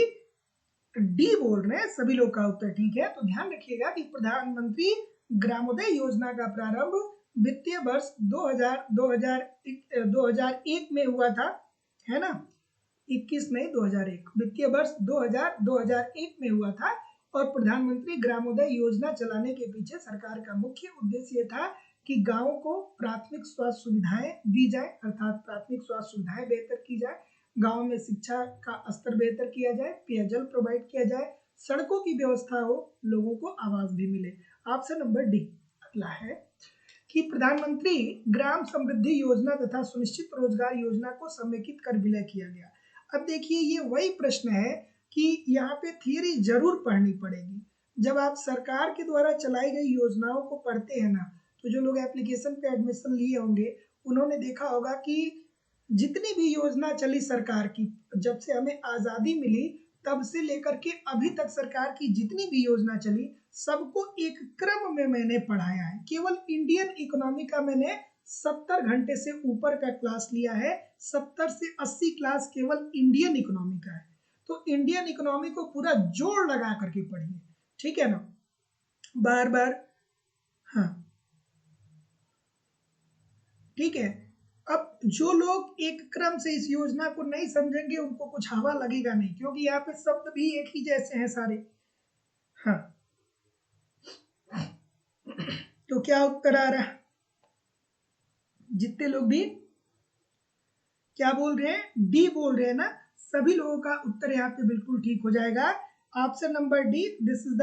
डी बोल रहे हैं सभी लोग का उत्तर ठीक है। तो ध्यान रखिएगा कि प्रधानमंत्री ग्रामोदय योजना का प्रारंभ वित्तीय वर्ष 2001 में हुआ था, है ना। 21 नहीं, 2001 वित्तीय वर्ष 2001 में हुआ था। और प्रधानमंत्री ग्रामोदय योजना चलाने के पीछे सरकार का मुख्य उद्देश्य था कि गांवों को प्राथमिक स्वास्थ्य सुविधाएं दी जाए, अर्थात प्राथमिक स्वास्थ्य सुविधाएं बेहतर की जाए, गांव में शिक्षा का स्तर बेहतर किया जाए, पेयजल प्रोवाइड किया जाए, सड़कों की व्यवस्था हो, लोगों को आवास भी मिले। ऑप्शन नंबर डी अगला है कि प्रधानमंत्री ग्राम समृद्धि योजना तथा सुनिश्चित रोजगार योजना को समेकित कर विलय किया गया। अब देखिए, ये वही प्रश्न है कि यहाँ पे थियरी जरूर पढ़नी पड़ेगी। जब आप सरकार के द्वारा चलाई गई योजनाओं को पढ़ते हैं ना, तो जो लोग एप्लीकेशन पे एडमिशन लिए होंगे उन्होंने देखा होगा कि जितनी भी योजना चली सरकार की, जब से हमें आजादी मिली तब से लेकर के अभी तक सरकार की जितनी भी योजना चली सबको एक क्रम में मैंने पढ़ाया है। केवल इंडियन इकोनॉमी का मैंने 70 घंटे से ऊपर का क्लास लिया है। 70 से 80 क्लास केवल इंडियन इकोनॉमी का है। तो इंडियन इकोनॉमी को पूरा जोड़ लगा करके पढ़िए, ठीक है ना, बार बार। हाँ, ठीक है। अब जो लोग एक क्रम से इस योजना को नहीं समझेंगे उनको कुछ हवा लगेगा नहीं, क्योंकि यहाँ पे शब्द भी एक ही जैसे हैं सारे। हाँ, तो क्या उत्तर आ रहा है? जितने लोग भी क्या बोल रहे हैं, डी बोल रहे हैं ना, सभी लोगों का उत्तर यहाँ पे बिल्कुल ठीक हो जाएगा। Option number D, this is the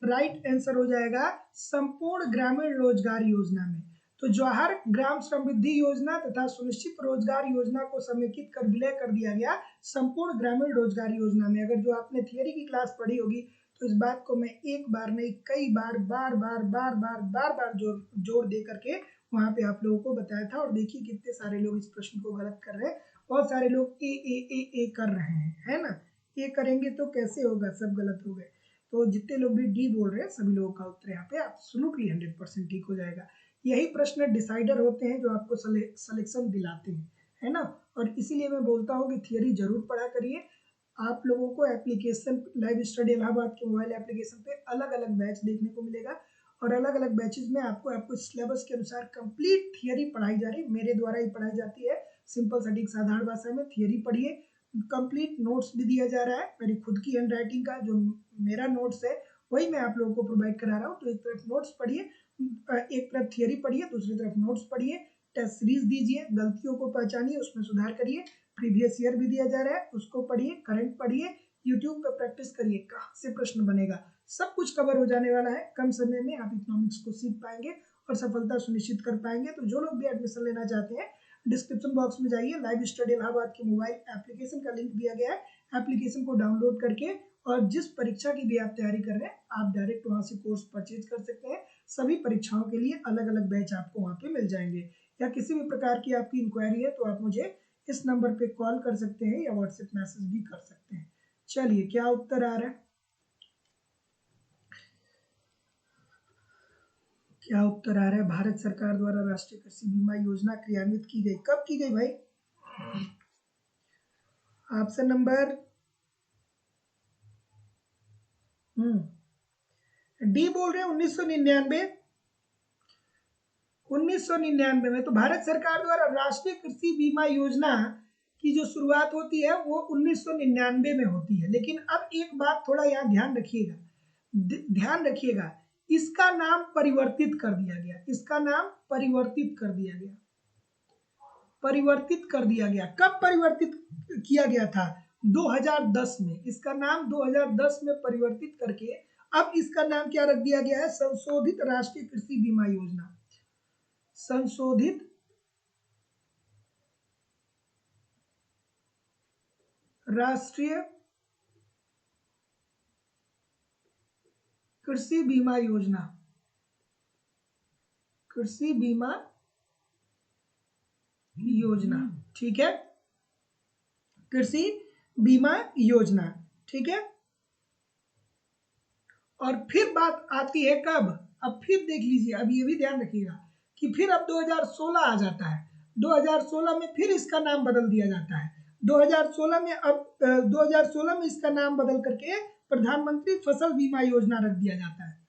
right answer हो जाएगा संपूर्ण ग्रामीण रोजगार योजना में। तो जवाहर ग्राम समृद्धि योजना तथा सुनिश्चित रोजगार योजना को समेकित कर विलय कर दिया गया संपूर्ण ग्रामीण रोजगार योजना में। अगर जो आपने थियरी की क्लास पढ़ी होगी तो इस बात को मैं एक बार नहीं कई बार बार बार बार बार बार बार जोड़ दे करके वहां पे आप लोगों को बताया था। और देखिए कितने सारे लोग इस प्रश्न को गलत कर रहे हैं। बहुत सारे लोग ए कर रहे हैं, है ना। ए करेंगे तो कैसे होगा, सब गलत हो गए। तो जितने लोग भी डी बोल रहे हैं सभी लोगों का उत्तर यहाँ पे एब्सोल्युटली 100% ठीक हो जाएगा। यही प्रश्न डिसाइडर होते हैं जो आपको सिलेक्शन दिलाते हैं, है ना। और इसीलिए मैं बोलता हूँ कि थियरी जरूर पढ़ा करिए। आप लोगों को एप्लीकेशन लाइव स्टडी इलाहाबाद के मोबाइल एप्लीकेशन पे अलग अलग बैच देखने को मिलेगा। और अलग अलग बैचेस में आपको सिलेबस के अनुसार कंप्लीट थियरी पढ़ाई जा रही है, मेरे द्वारा ही पढ़ाई जाती है। सिंपल सटीक साधारण भाषा में थियरी पढ़िए। कंप्लीट नोट्स भी दिया जा रहा है, मेरी खुद की हैंड राइटिंग का जो मेरा नोट्स है वही मैं आप लोगों को प्रोवाइड करा रहा हूँ। तो एक तरफ नोट्स पढ़िए, एक तरफ थियरी पढ़िए, दूसरी तरफ नोट्स पढ़िए। टेस्ट सीरीज दीजिए, गलतियों को पहचानिए, उसमें सुधार करिए। प्रीवियस ईयर भी दिया जा रहा है, उसको पढ़िए। करंट पढ़िए, यूट्यूब पे प्रैक्टिस करिए कहाँ से प्रश्न बनेगा। सब कुछ कवर हो जाने वाला है। कम समय में आप इकोनॉमिक्स को सीख पाएंगे और सफलता सुनिश्चित कर पाएंगे। तो जो लोग भी एडमिशन लेना चाहते हैं डिस्क्रिप्शन बॉक्स में जाइए, लाइव स्टडी इलाहाबाद के मोबाइल एप्लीकेशन का लिंक दिया गया है। एप्लीकेशन को डाउनलोड करके और जिस परीक्षा की भी आप तैयारी कर रहे हैं आप डायरेक्ट वहां से कोर्स परचेज कर सकते हैं। सभी परीक्षाओं के लिए अलग अलग बैच आपको वहां पे मिल जाएंगे। या किसी भी प्रकार की आपकी इंक्वायरी है तो आप मुझे इस नंबर पे कॉल कर सकते हैं या व्हाट्सएप मैसेज भी कर सकते हैं। चलिए क्या उत्तर आ रहा है, क्या उत्तर आ रहा है। भारत सरकार द्वारा राष्ट्रीय कृषि बीमा योजना क्रियान्वित की गई, कब की गई भाई। ऑप्शन नंबर डी बोल रहे हैं 1999। 1999 में। तो भारत सरकार द्वारा राष्ट्रीय कृषि बीमा योजना की जो शुरुआत होती है वो 1999 में होती है। लेकिन अब एक बात थोड़ा यहाँ ध्यान रखिएगा, ध्यान रखिएगा, इसका नाम परिवर्तित कर दिया गया। इसका नाम परिवर्तित कर दिया गया, परिवर्तित कर दिया गया। कब परिवर्तित किया गया था, 2010 में। इसका नाम 2010 में परिवर्तित करके अब इसका नाम क्या रख दिया गया है, संशोधित राष्ट्रीय कृषि बीमा योजना। संशोधित राष्ट्रीय कृषि बीमा योजना, कृषि बीमा योजना, ठीक है, कृषि बीमा योजना, ठीक है। और फिर बात आती है कब, अब फिर देख लीजिए, अब ये भी ध्यान रखिएगा कि फिर अब 2016 आ जाता है। 2016 में फिर इसका नाम बदल दिया जाता है। 2016 में अब 2016 में इसका नाम बदल करके प्रधानमंत्री फसल बीमा योजना रख दिया जाता है।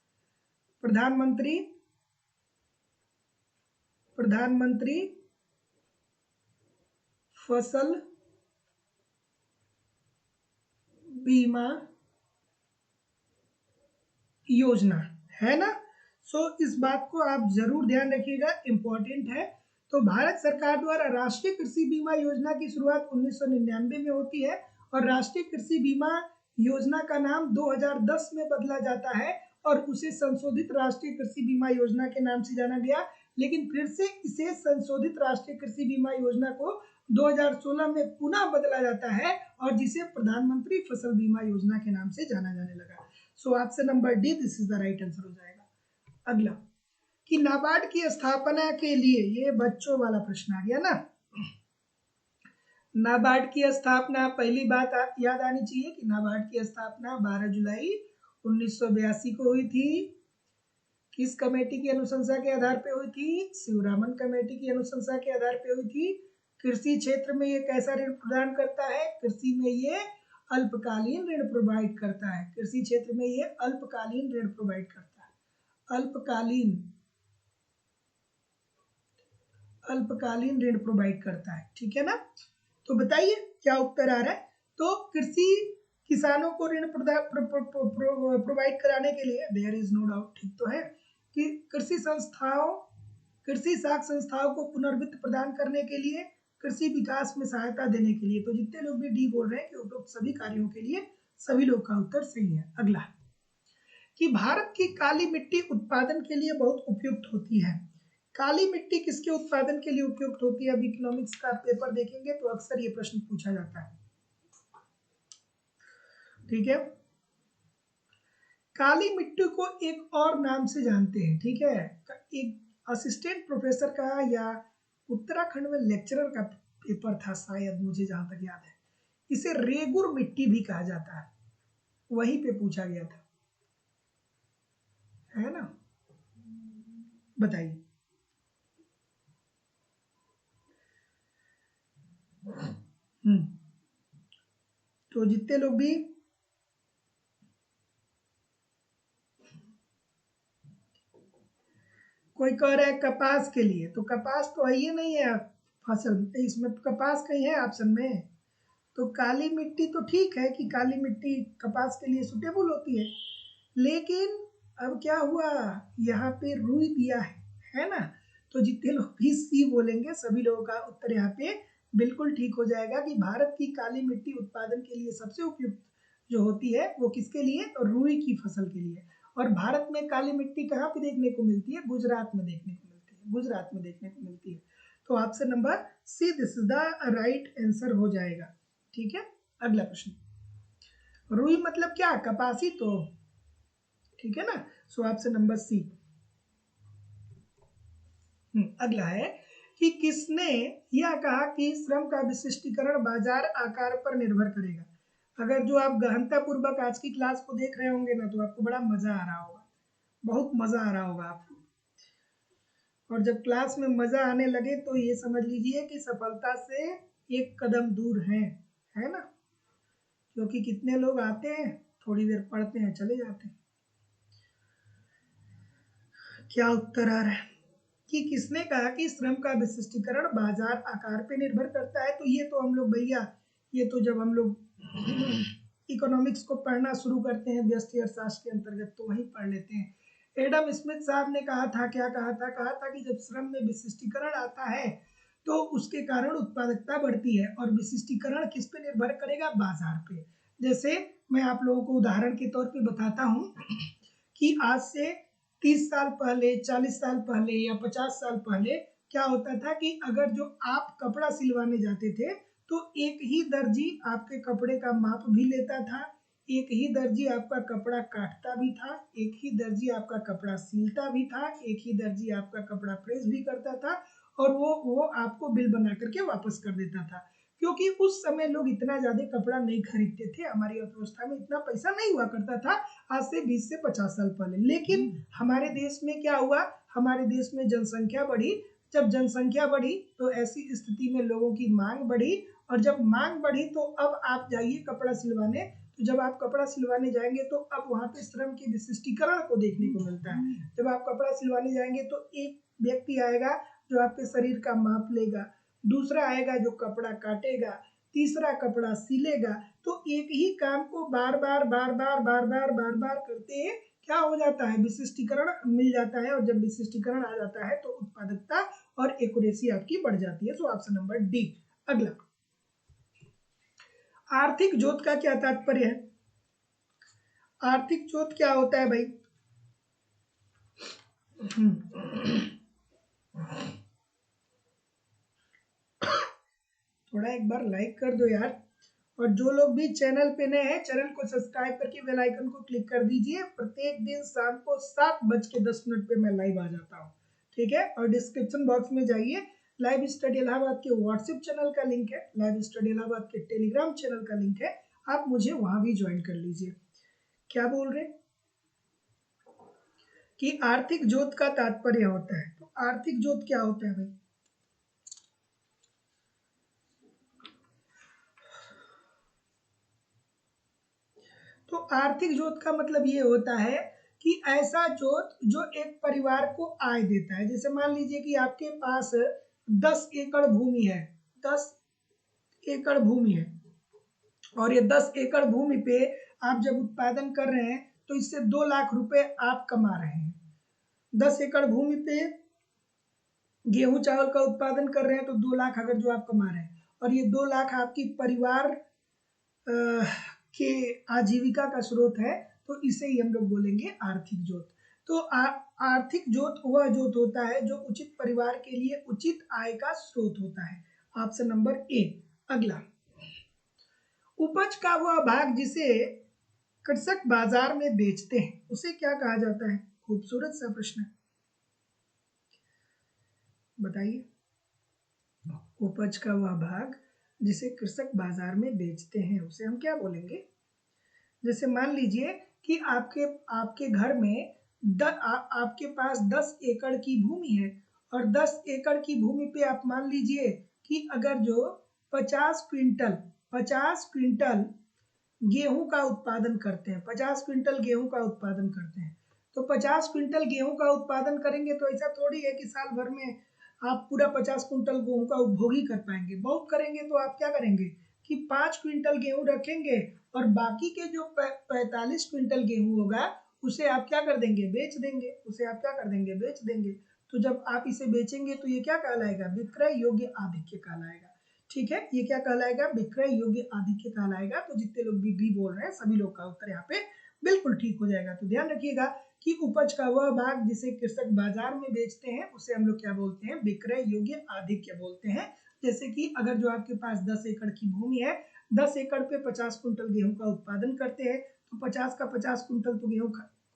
प्रधानमंत्री फसल बीमा योजना, है ना। सो इस बात को आप जरूर ध्यान रखिएगा, इंपॉर्टेंट है। तो भारत सरकार द्वारा राष्ट्रीय कृषि बीमा योजना की शुरुआत 1999 में होती है और राष्ट्रीय कृषि बीमा योजना का नाम 2010 में बदला जाता है और उसे संशोधित राष्ट्रीय कृषि बीमा योजना के नाम से जाना गया। लेकिन फिर से इसे संशोधित राष्ट्रीय कृषि बीमा योजना को 2016 में पुनः बदला जाता है और जिसे प्रधानमंत्री फसल बीमा योजना के नाम से जाना जाने लगा। सो option number D this is the right answer हो जाएगा। अगला कि नाबार्ड की स्थापना के लिए, ये बच्चों वाला प्रश्न आ गया ना। नाबार्ड की स्थापना, पहली बात आप याद आनी चाहिए कि नाबार्ड की स्थापना 12 जुलाई 1982 को हुई थी। किस कमेटी की अनुशंसा के आधार पे हुई थी, शिवरामन कमेटी की अनुशंसा के आधार पे हुई थी। कृषि क्षेत्र में ये कैसा ऋण प्रदान करता है, कृषि में ये अल्पकालीन ऋण प्रोवाइड करता है। कृषि क्षेत्र में ये अल्पकालीन ऋण प्रोवाइड करता है, अल्पकालीन ऋण प्रोवाइड करता है, ठीक है ना। तो बताइए क्या उत्तर आ रहा है। तो कृषि किसानों को ऋण प्रोवाइड कराने के लिए, देयर इज नो डाउट, ठीक तो है कि कृषि साख संस्थाओं को पुनर्वित्त प्रदान करने के लिए, कृषि विकास में सहायता देने के लिए। तो जितने लोग भी डी बोल रहे हैं कि उपरोक्त सभी कार्यों के लिए सभी लोग का उत्तर सही है। अगला कि भारत की काली मिट्टी उत्पादन के लिए बहुत उपयुक्त होती है। काली मिट्टी किसके उत्पादन के लिए उपयुक्त होती है, अब इकोनॉमिक्स का पेपर देखेंगे तो अक्सर ये प्रश्न पूछा जाता है, ठीक है। काली मिट्टी को एक और नाम से जानते हैं, ठीक है। एक असिस्टेंट प्रोफेसर का या उत्तराखंड में लेक्चरर का पेपर था शायद, मुझे जहां तक याद है। इसे रेगुर मिट्टी भी कहा जाता है, वहीं पे पूछा गया था, है ना? बताइए। तो जितने लोग भी कोई कह रहा है कपास के लिए, तो कपास तो है ही नहीं है फसल, इसमें कपास कहीं है ऑप्शन में? तो काली मिट्टी तो ठीक है कि काली मिट्टी कपास के लिए सुटेबल होती है, लेकिन अब क्या हुआ, यहाँ पे रुई दिया है ना? तो जितने लोग भी सी बोलेंगे सभी लोगों का उत्तर यहाँ पे बिल्कुल ठीक हो जाएगा कि भारत की काली मिट्टी उत्पादन के लिए सबसे उपयुक्त जो होती है वो किसके लिए? रुई की फसल के लिए। और भारत में काली मिट्टी कहाँ पे देखने को मिलती है? गुजरात में देखने को मिलती है, गुजरात में देखने को मिलती है। तो option number see this is the right answer हो जाएगा। ठीक है, अगला प्रश्न। रुई मतलब क्या? कपासी तो, ठीक है ना? So option number C. अगला है कि किसने यह कहा कि श्रम का विशिष्टीकरण बाजार आकार पर निर्भर करेगा? अगर जो आप गहनता पूर्वक आज की क्लास को देख रहे होंगे ना, तो आपको बड़ा मजा आ रहा होगा, बहुत मजा आ रहा होगा आपको। और जब क्लास में मजा आने लगे तो ये समझ लीजिए कि सफलता से एक कदम दूर है ना? क्योंकि कितने लोग आते हैं, थोड़ी देर पढ़ते हैं, चले जाते हैं। क्या उत्तर आ रहा है कि किसने कहा कि श्रम का विशिष्टीकरण बाजार आकार पे निर्भर करता है? तो ये तो हम लोग भैया, ये तो जब हम लोग इकोनॉमिक्स को पढ़ना शुरू करते हैं व्यष्टि अर्थशास्त्र के अंतर्गत, तो वही पढ़ लेते हैं। एडम स्मिथ साहब ने कहा था, क्या कहा था कि जब श्रम में विशिष्टीकरण आता है तो उसके कारण उत्पादकता बढ़ती है, और विशिष्टीकरण किस पे निर्भर करेगा? बाजार पे। जैसे मैं आप लोगों को उदाहरण के तौर पे बताता हूँ कि आज से 30 साल पहले, 40 साल पहले या 50 साल पहले क्या होता था कि अगर जो आप कपड़ा सिलवाने जाते थे तो एक ही दर्जी आपके कपड़े का माप भी लेता था, एक ही दर्जी आपका कपड़ा काटता भी था, एक ही दर्जी आपका कपड़ा सिलता भी था, एक ही दर्जी आपका कपड़ा प्रेस भी करता था, और वो आपको बिल बना करके वापस कर देता था। क्योंकि उस समय लोग इतना ज्यादा कपड़ा नहीं खरीदते थे, हमारी अर्थव्यवस्था में इतना पैसा नहीं हुआ करता था आज से 20 से 50 साल पहले। लेकिन हमारे देश में क्या हुआ, हमारे देश में जनसंख्या बढ़ी। जब जनसंख्या बढ़ी तो ऐसी स्थिति में लोगों की मांग बढ़ी, और जब मांग बढ़ी तो अब आप जाइए कपड़ा सिलवाने, तो जब आप कपड़ा सिलवाने जाएंगे तो अब वहां पे श्रम के विशिष्टीकरण को देखने को मिलता है। जब आप कपड़ा सिलवाने जाएंगे तो एक व्यक्ति आएगा जो आपके शरीर का माप लेगा, दूसरा आएगा जो कपड़ा काटेगा, तीसरा कपड़ा सिलेगा। तो एक ही काम को बार बार करते क्या हो जाता है? विशिष्टीकरण मिल जाता है, और जब विशिष्टीकरण आ जाता है तो उत्पादकता और एक्यूरेसी आपकी बढ़ जाती है। सो ऑप्शन नंबर डी। अगला, आर्थिक जोत का क्या तात्पर्य है? आर्थिक जोत क्या होता है भाई? थोड़ा एक बार लाइक कर दो यार, और जो लोग भी चैनल पे नए हैं चैनल को सब्सक्राइब करके बेल आइकन को क्लिक कर दीजिए। प्रत्येक दिन शाम को 7:10 पे मैं लाइव आ जाता हूँ, ठीक है? और डिस्क्रिप्शन बॉक्स में जाइए, लाइव स्टडी इलाहाबाद के व्हाट्सएप चैनल का लिंक है, लाइव स्टडी इलाहाबाद के टेलीग्राम चैनल का लिंक है, आप मुझे वहां भी ज्वाइन कर लीजिए। क्या बोल रहे कि आर्थिक जोत का तात्पर्य होता है? तो आर्थिक जोत क्या होता है भाई? तो आर्थिक जोत का मतलब ये होता है कि ऐसा जोत जो एक परिवार को आय देता है। जैसे मान लीजिए कि आपके पास 10 एकड़ भूमि है, 10 एकड़ भूमि है, और ये 10 एकड़ भूमि पे आप जब उत्पादन कर रहे हैं तो इससे 2 लाख रुपए आप कमा रहे हैं। 10 एकड़ भूमि पे गेहूं चावल का उत्पादन कर रहे हैं तो 2 लाख अगर जो आप कमा रहे हैं, और ये 2 लाख आपकी परिवार के आजीविका का स्रोत है, तो इसे ही हम लोग बोलेंगे आर्थिक जोत। तो आर्थिक जोत वह जोत होता है जो उचित परिवार के लिए उचित आय का स्रोत होता है। Option number A. अगला, उपज का वह भाग जिसे कृषक बाजार में बेचते हैं उसे क्या कहा जाता है? खूबसूरत सा प्रश्न है। बताइए। उपज का वह भाग जिसे कृषक बाजार में बेचते हैं उसे हम क्या बोलेंगे? जैसे मान लीजिए कि आपके आपके घर में आपके पास 10 एकड़ की भूमि है और 10 एकड़ की भूमि पे आप मान लीजिए कि अगर जो 50 क्विंटल गेहूं का उत्पादन करते हैं, 50 क्विंटल गेहूं का उत्पादन करते हैं, तो 50 क्विंटल गेहूं का उत्पादन करेंगे तो ऐसा थोड़ी है कि साल भर में आप पूरा 50 क्विंटल गेहूं का उपभोग ही कर पाएंगे। बहुत करेंगे तो आप क्या करेंगे कि 5 क्विंटल गेहूं रखेंगे और बाकी के जो 45 क्विंटल गेहूं होगा उसे आप क्या कर देंगे, बेच देंगे। उसे आप क्या कर देंगे, बेच देंगे। तो जब आप इसे बेचेंगे तो ये क्या कहलाएगा, विक्रय योग्य आधिक्य कहलाएगा। ठीक है, ये क्या कहलाएगा, विक्रय योग्य आधिक्य कहलाएगा। तो जितने लोग भी बोल रहे हैं सभी लोग का उत्तर यहाँ पे बिल्कुल ठीक हो जाएगा। तो ध्यान रखिएगा कि उपज का वह भाग जिसे कृषक बाजार में बेचते हैं उसे हम लोग क्या बोलते हैं, विक्रय योग्य आधिक्य बोलते हैं। जैसे कि अगर जो आपके पास 10 एकड़ की भूमि है, 10 एकड़ पे 50 कुंटल गेहूं का उत्पादन करते हैं, तो 50 का 50 कुंटल तो गेहूं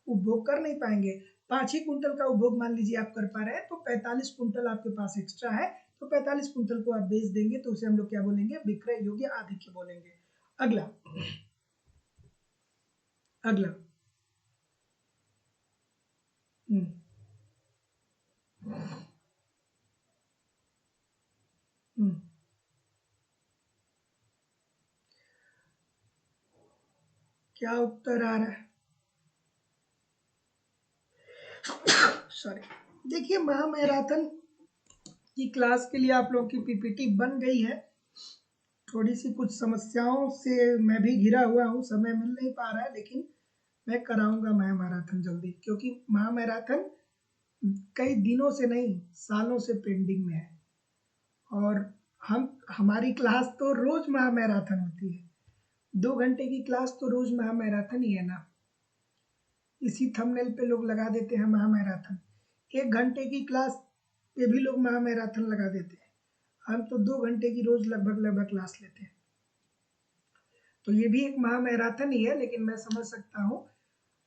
उपभोग कर नहीं पाएंगे। 5 ही कुंटल का उपभोग मान लीजिए आप कर पा रहे हैं, तो 45 कुंटल आपके पास एक्स्ट्रा है, तो 45 कुंटल को आप बेच देंगे, तो उसे हम लोग क्या बोलेंगे, विक्रय योग्य आधिक्य बोलेंगे। अगला अगला हम्म हम्म क्या उत्तर आ रहा है? सॉरी। देखिए, महामैराथन की क्लास के लिए आप लोग की पीपीटी बन गई है। थोड़ी सी कुछ समस्याओं से मैं भी घिरा हुआ हूँ, समय मिल नहीं पा रहा है, लेकिन मैं कराऊंगा महामैराथन जल्दी, क्योंकि महामैराथन कई दिनों से नहीं सालों से पेंडिंग में है। और हमारी क्लास तो रोज महामैराथन होती है, 2 घंटे की क्लास तो रोज महामैराथन ही है ना। इसी थंबनेल पे लोग लगा देते हैं महामैराथन, 1 घंटे की क्लास पे भी लोग महामैराथन लगा देते हैं। हम तो 2 घंटे की रोज लगभग लगभग क्लास लेते हैं, तो ये भी एक महामैराथन ही है। लेकिन मैं समझ सकता हूँ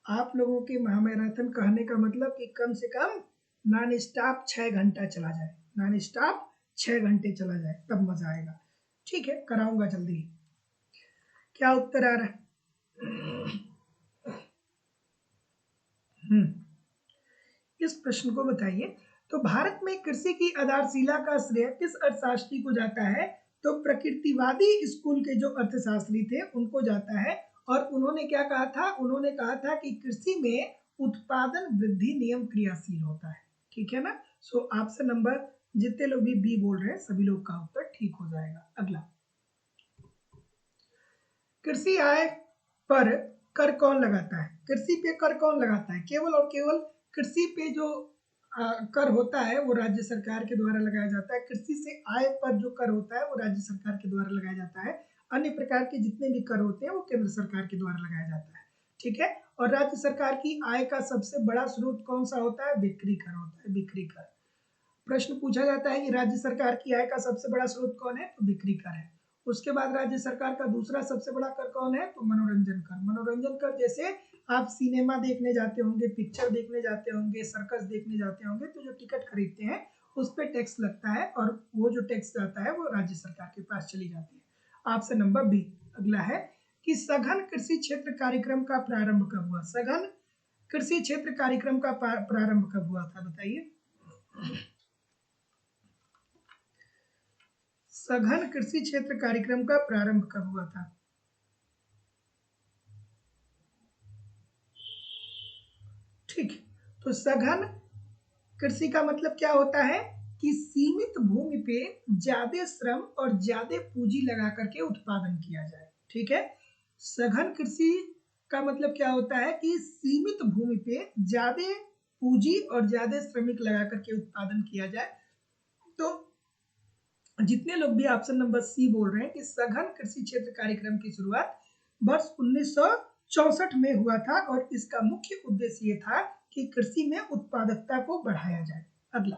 आप लोगों के महामैराथन कहने का मतलब कि कम से कम नॉन स्टॉप 6 घंटा चला जाए, नॉन स्टॉप 6 घंटे चला जाए, तब मजा आएगा। ठीक है, कराऊंगा जल्दी। क्या उत्तर आ रहा है? इस प्रश्न को बताइए। तो भारत में कृषि की आधारशिला का श्रेय किस अर्थशास्त्री को जाता है? तो प्रकृतिवादी स्कूल के जो अर्थशास्त्री थे उनको जाता है। और उन्होंने क्या कहा था, उन्होंने कहा था कि कृषि में उत्पादन वृद्धि नियम क्रियाशील होता है। ठीक है ना। सो ऑप्शन नंबर, जितने लोग भी बी बोल रहे हैं सभी लोग का उत्तर ठीक हो जाएगा। अगला, कृषि आय पर कर कौन लगाता है? कृषि पे कर कौन लगाता है? केवल और केवल कृषि पे जो कर होता है वो राज्य सरकार के द्वारा लगाया जाता है। कृषि से आय पर जो कर होता है वो राज्य सरकार के द्वारा लगाया जाता है। अन्य प्रकार के जितने भी कर होते हैं वो केंद्र सरकार के द्वारा लगाया जाता है। ठीक है। और राज्य सरकार की आय का सबसे बड़ा स्रोत कौन सा होता है? बिक्री कर होता है, बिक्री कर। प्रश्न पूछा जाता है कि राज्य सरकार की आय का सबसे बड़ा स्रोत कौन है? तो बिक्री कर है। उसके बाद राज्य सरकार का दूसरा सबसे बड़ा कर कौन है? तो मनोरंजन कर। मनोरंजन कर जैसे आप सिनेमा देखने जाते होंगे, पिक्चर देखने जाते होंगे, सर्कस देखने जाते होंगे, तो जो टिकट खरीदते हैं उस पर टैक्स लगता है और वो जो टैक्स जाता है वो राज्य सरकार के पास चली जाती है। Option number B. अगला है कि सघन कृषि क्षेत्र कार्यक्रम का प्रारंभ कब हुआ? सघन कृषि क्षेत्र कार्यक्रम का प्रारंभ कब हुआ था, बताइए। सघन कृषि क्षेत्र कार्यक्रम का प्रारंभ कब हुआ था? ठीक है। तो सघन कृषि का मतलब क्या होता है कि सीमित भूमि पे ज्यादा श्रम और ज्यादा पूंजी लगा करके उत्पादन किया जाए। ठीक है। सघन कृषि का मतलब क्या होता है कि सीमित भूमि पे ज्यादा पूंजी और ज्यादा श्रमिक लगा करके उत्पादन किया जाए। तो जितने लोग भी ऑप्शन नंबर सी बोल रहे हैं कि सघन कृषि क्षेत्र कार्यक्रम की शुरुआत वर्ष 1964 में हुआ था और इसका मुख्य उद्देश्य ये था कि कृषि में उत्पादकता को बढ़ाया जाए। अगला,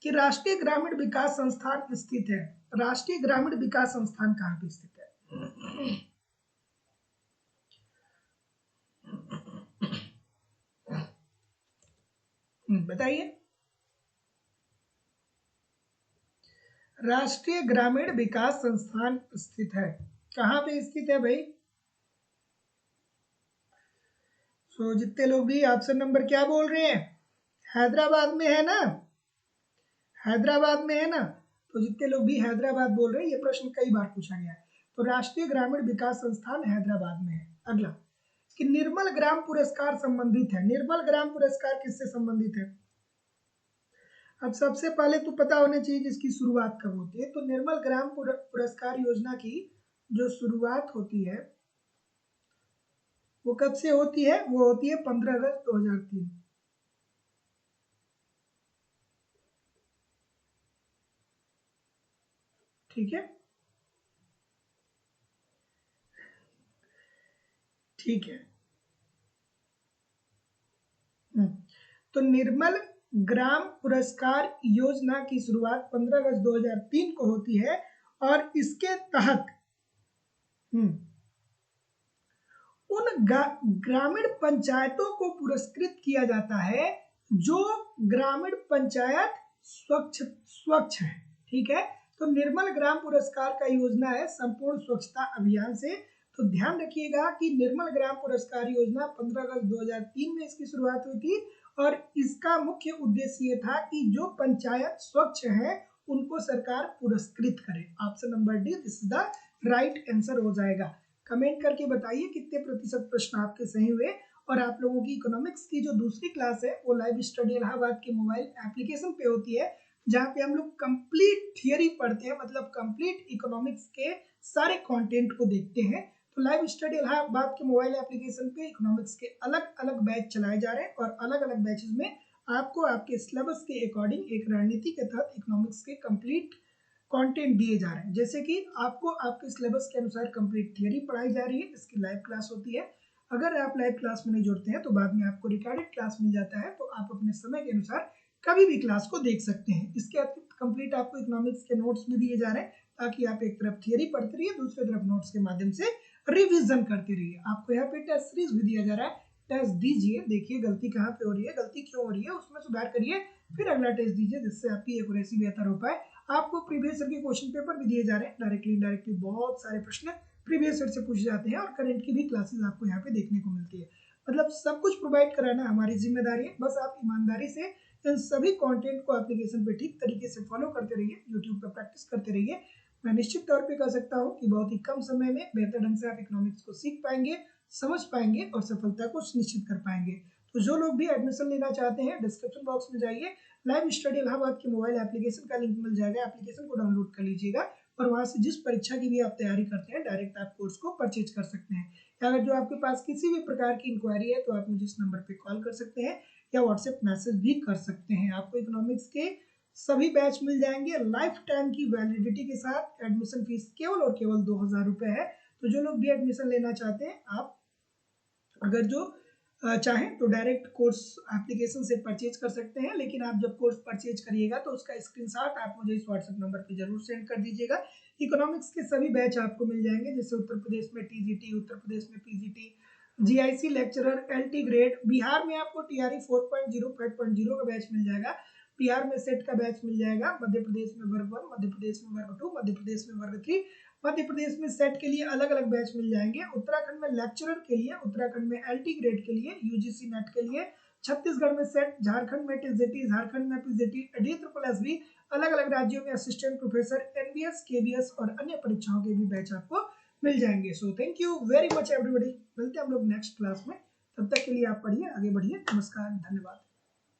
कि राष्ट्रीय ग्रामीण विकास संस्थान स्थित है। राष्ट्रीय ग्रामीण विकास संस्थान कहाँ पे स्थित है? बताइए। राष्ट्रीय ग्रामीण विकास संस्थान स्थित है। कहाँ पे स्थित है भाई? सो जितने लोग भी ऑप्शन नंबर क्या बोल रहे हैं, हैदराबाद में है ना, हैदराबाद में है ना। तो जितने लोग भी हैदराबाद बोल रहे हैं, ये प्रश्न कई बार पूछा गया है। तो राष्ट्रीय ग्रामीण विकास संस्थान हैदराबाद में है। अगला कि निर्मल ग्राम पुरस्कार संबंधित है। निर्मल ग्राम पुरस्कार किससे संबंधित है? अब सबसे पहले तो पता होना चाहिए कि इसकी शुरुआत कब होती है। तो निर्मल ग्राम पुरस्कार योजना की जो शुरुआत होती है वो कब से होती है? वो होती है 15 अगस्त 2003। ठीक है, ठीक है। तो निर्मल ग्राम पुरस्कार योजना की शुरुआत 15 अगस्त 2003 को होती है और इसके तहत उन ग्रामीण पंचायतों को पुरस्कृत किया जाता है जो ग्रामीण पंचायत स्वच्छ है। ठीक है, तो निर्मल ग्राम पुरस्कार का योजना है संपूर्ण स्वच्छता अभियान से। तो ध्यान रखिएगा कि निर्मल ग्राम पुरस्कार योजना 15 अगस्त 2003 में इसकी शुरुआत हुई थी और इसका मुख्य उद्देश्य ये था कि जो पंचायत स्वच्छ है उनको सरकार पुरस्कृत करे। Option number D this is the right answer हो जाएगा। कमेंट करके बताइए कितने प्रतिशत प्रश्न आपके सही हुए। और आप लोगों की इकोनॉमिक्स की जो दूसरी क्लास है वो लाइव स्टडी इलाहाबाद के मोबाइल एप्लीकेशन पे होती है, जहाँ पे हम लोग कंप्लीट थियरी पढ़ते हैं, मतलब कंप्लीट इकोनॉमिक्स के सारे कंटेंट को देखते हैं। तो लाइव स्टडी इलाहाबाद के मोबाइल एप्लीकेशन पे इकोनॉमिक्स के अलग अलग बैच चलाए जा रहे हैं और अलग अलग बैचेस में आपको आपके सिलेबस के अकॉर्डिंग एक रणनीति के तहत इकोनॉमिक्स के कंप्लीट कंटेंट दिए जा रहे हैं। जैसे कि आपको आपके सिलेबस के अनुसार कंप्लीट थियरी पढ़ाई जा रही है, इसकी लाइव क्लास होती है। अगर आप लाइव क्लास में नहीं जुड़ते हैं तो बाद में आपको रिकॉर्डेड क्लास मिल जाता है, तो आप अपने समय के अनुसार कभी भी क्लास को देख सकते हैं। इसके अतिरिक्त कंप्लीट आपको इकोनॉमिक्स के नोट्स भी दिए जा रहे हैं ताकि आप एक तरफ थियरी पढ़ते रहिए, दूसरी तरफ नोट्स के माध्यम से रिविजन करते रहिए। आपको यहाँ पे टेस्ट सीरीज भी दिया जा रहा है, टेस्ट दीजिए, देखिए गलती कहाँ पे हो रही है, गलती क्यों हो रही है, उसमें सुधार करिए, फिर अगला टेस्ट दीजिए जिससे आपकी एक्यूरेसी बेहतर हो पाए। आपको प्रीवियस ईयर के क्वेश्चन पेपर भी दिए जा रहे हैं, डायरेक्टली इनडायरेक्टली बहुत सारे प्रश्न प्रीवियस ईयर से पूछे जाते हैं और करंट की भी क्लासेस आपको यहाँ पे देखने को मिलती है। मतलब सब कुछ प्रोवाइड कराना हमारी जिम्मेदारी है, बस आप ईमानदारी से इन सभी कंटेंट को एप्लीकेशन पे ठीक तरीके से फॉलो करते रहिए, यूट्यूब पे प्रैक्टिस करते रहिए। मैं निश्चित तौर पे कह सकता हूँ कि बहुत ही कम समय में बेहतर ढंग से आप इकोनॉमिक्स को सीख पाएंगे, समझ पाएंगे और सफलता को सुनिश्चित कर पाएंगे। तो जो लोग भी एडमिशन लेना चाहते हैं डिस्क्रिप्शन बॉक्स में जाइए, लाइव स्टडी इलाहाबाद के मोबाइल एप्लीकेशन का लिंक मिल जाएगा, एप्लीकेशन को डाउनलोड कर लीजिएगा और वहां से जिस परीक्षा की भी आप तैयारी करते हैं डायरेक्ट आप कोर्स को परचेज कर सकते हैं। अगर जो आपके पास किसी भी प्रकार की इंक्वायरी है तो आप मुझे इस नंबर पे कॉल कर सकते हैं या व्हाट्सएप मैसेज भी कर सकते हैं। आपको इकोनॉमिक्स के सभी बैच मिल जाएंगे लाइफ टाइम की वैलिडिटी के साथ। एडमिशन फीस केवल और केवल 2000 रुपये है। तो जो लोग भी एडमिशन लेना चाहते हैं, आप अगर जो चाहें तो डायरेक्ट कोर्स एप्लीकेशन से परचेज कर सकते हैं, लेकिन आप जब कोर्स परचेज करिएगा तो उसका स्क्रीनशॉट आप मुझे इस व्हाट्सएप नंबर पे जरूर सेंड कर दीजिएगा। इकोनॉमिक्स के सभी बैच आपको मिल जाएंगे, जैसे उत्तर प्रदेश में टीजीटी, उत्तर प्रदेश में PGT, GIC lecturer, LT grade. Bihar में आपको टीआरई 4.0 5.0 का बैच मिल जाएगा। बिहार में सेट का बैच मिल जाएगा। मध्य प्रदेश में वर्ग 1, मध्य प्रदेश में वर्ग 2, मध्य प्रदेश में वर्ग 3, मध्य प्रदेश में सेट के लिए अलग अलग बैच मिल जाएंगे। उत्तराखंड में लेक्चरर के लिए, उत्तराखंड में एलटी ग्रेड के लिए, यूजीसी नेट के लिए, छत्तीसगढ़ में सेट, झारखंड में टीजीटी, झारखंड में पीजीटी, डी अलग अलग राज्यों में असिस्टेंट प्रोफेसर, एनबीएस, केबीएस और अन्य परीक्षाओं के भी बैच आपको मिल जाएंगे। So thank you very much everybody. मिलते हैं हम लोग नेक्स्ट क्लास में, तब तक के लिए आप पढ़िए, आगे बढ़िए। नमस्कार, धन्यवाद।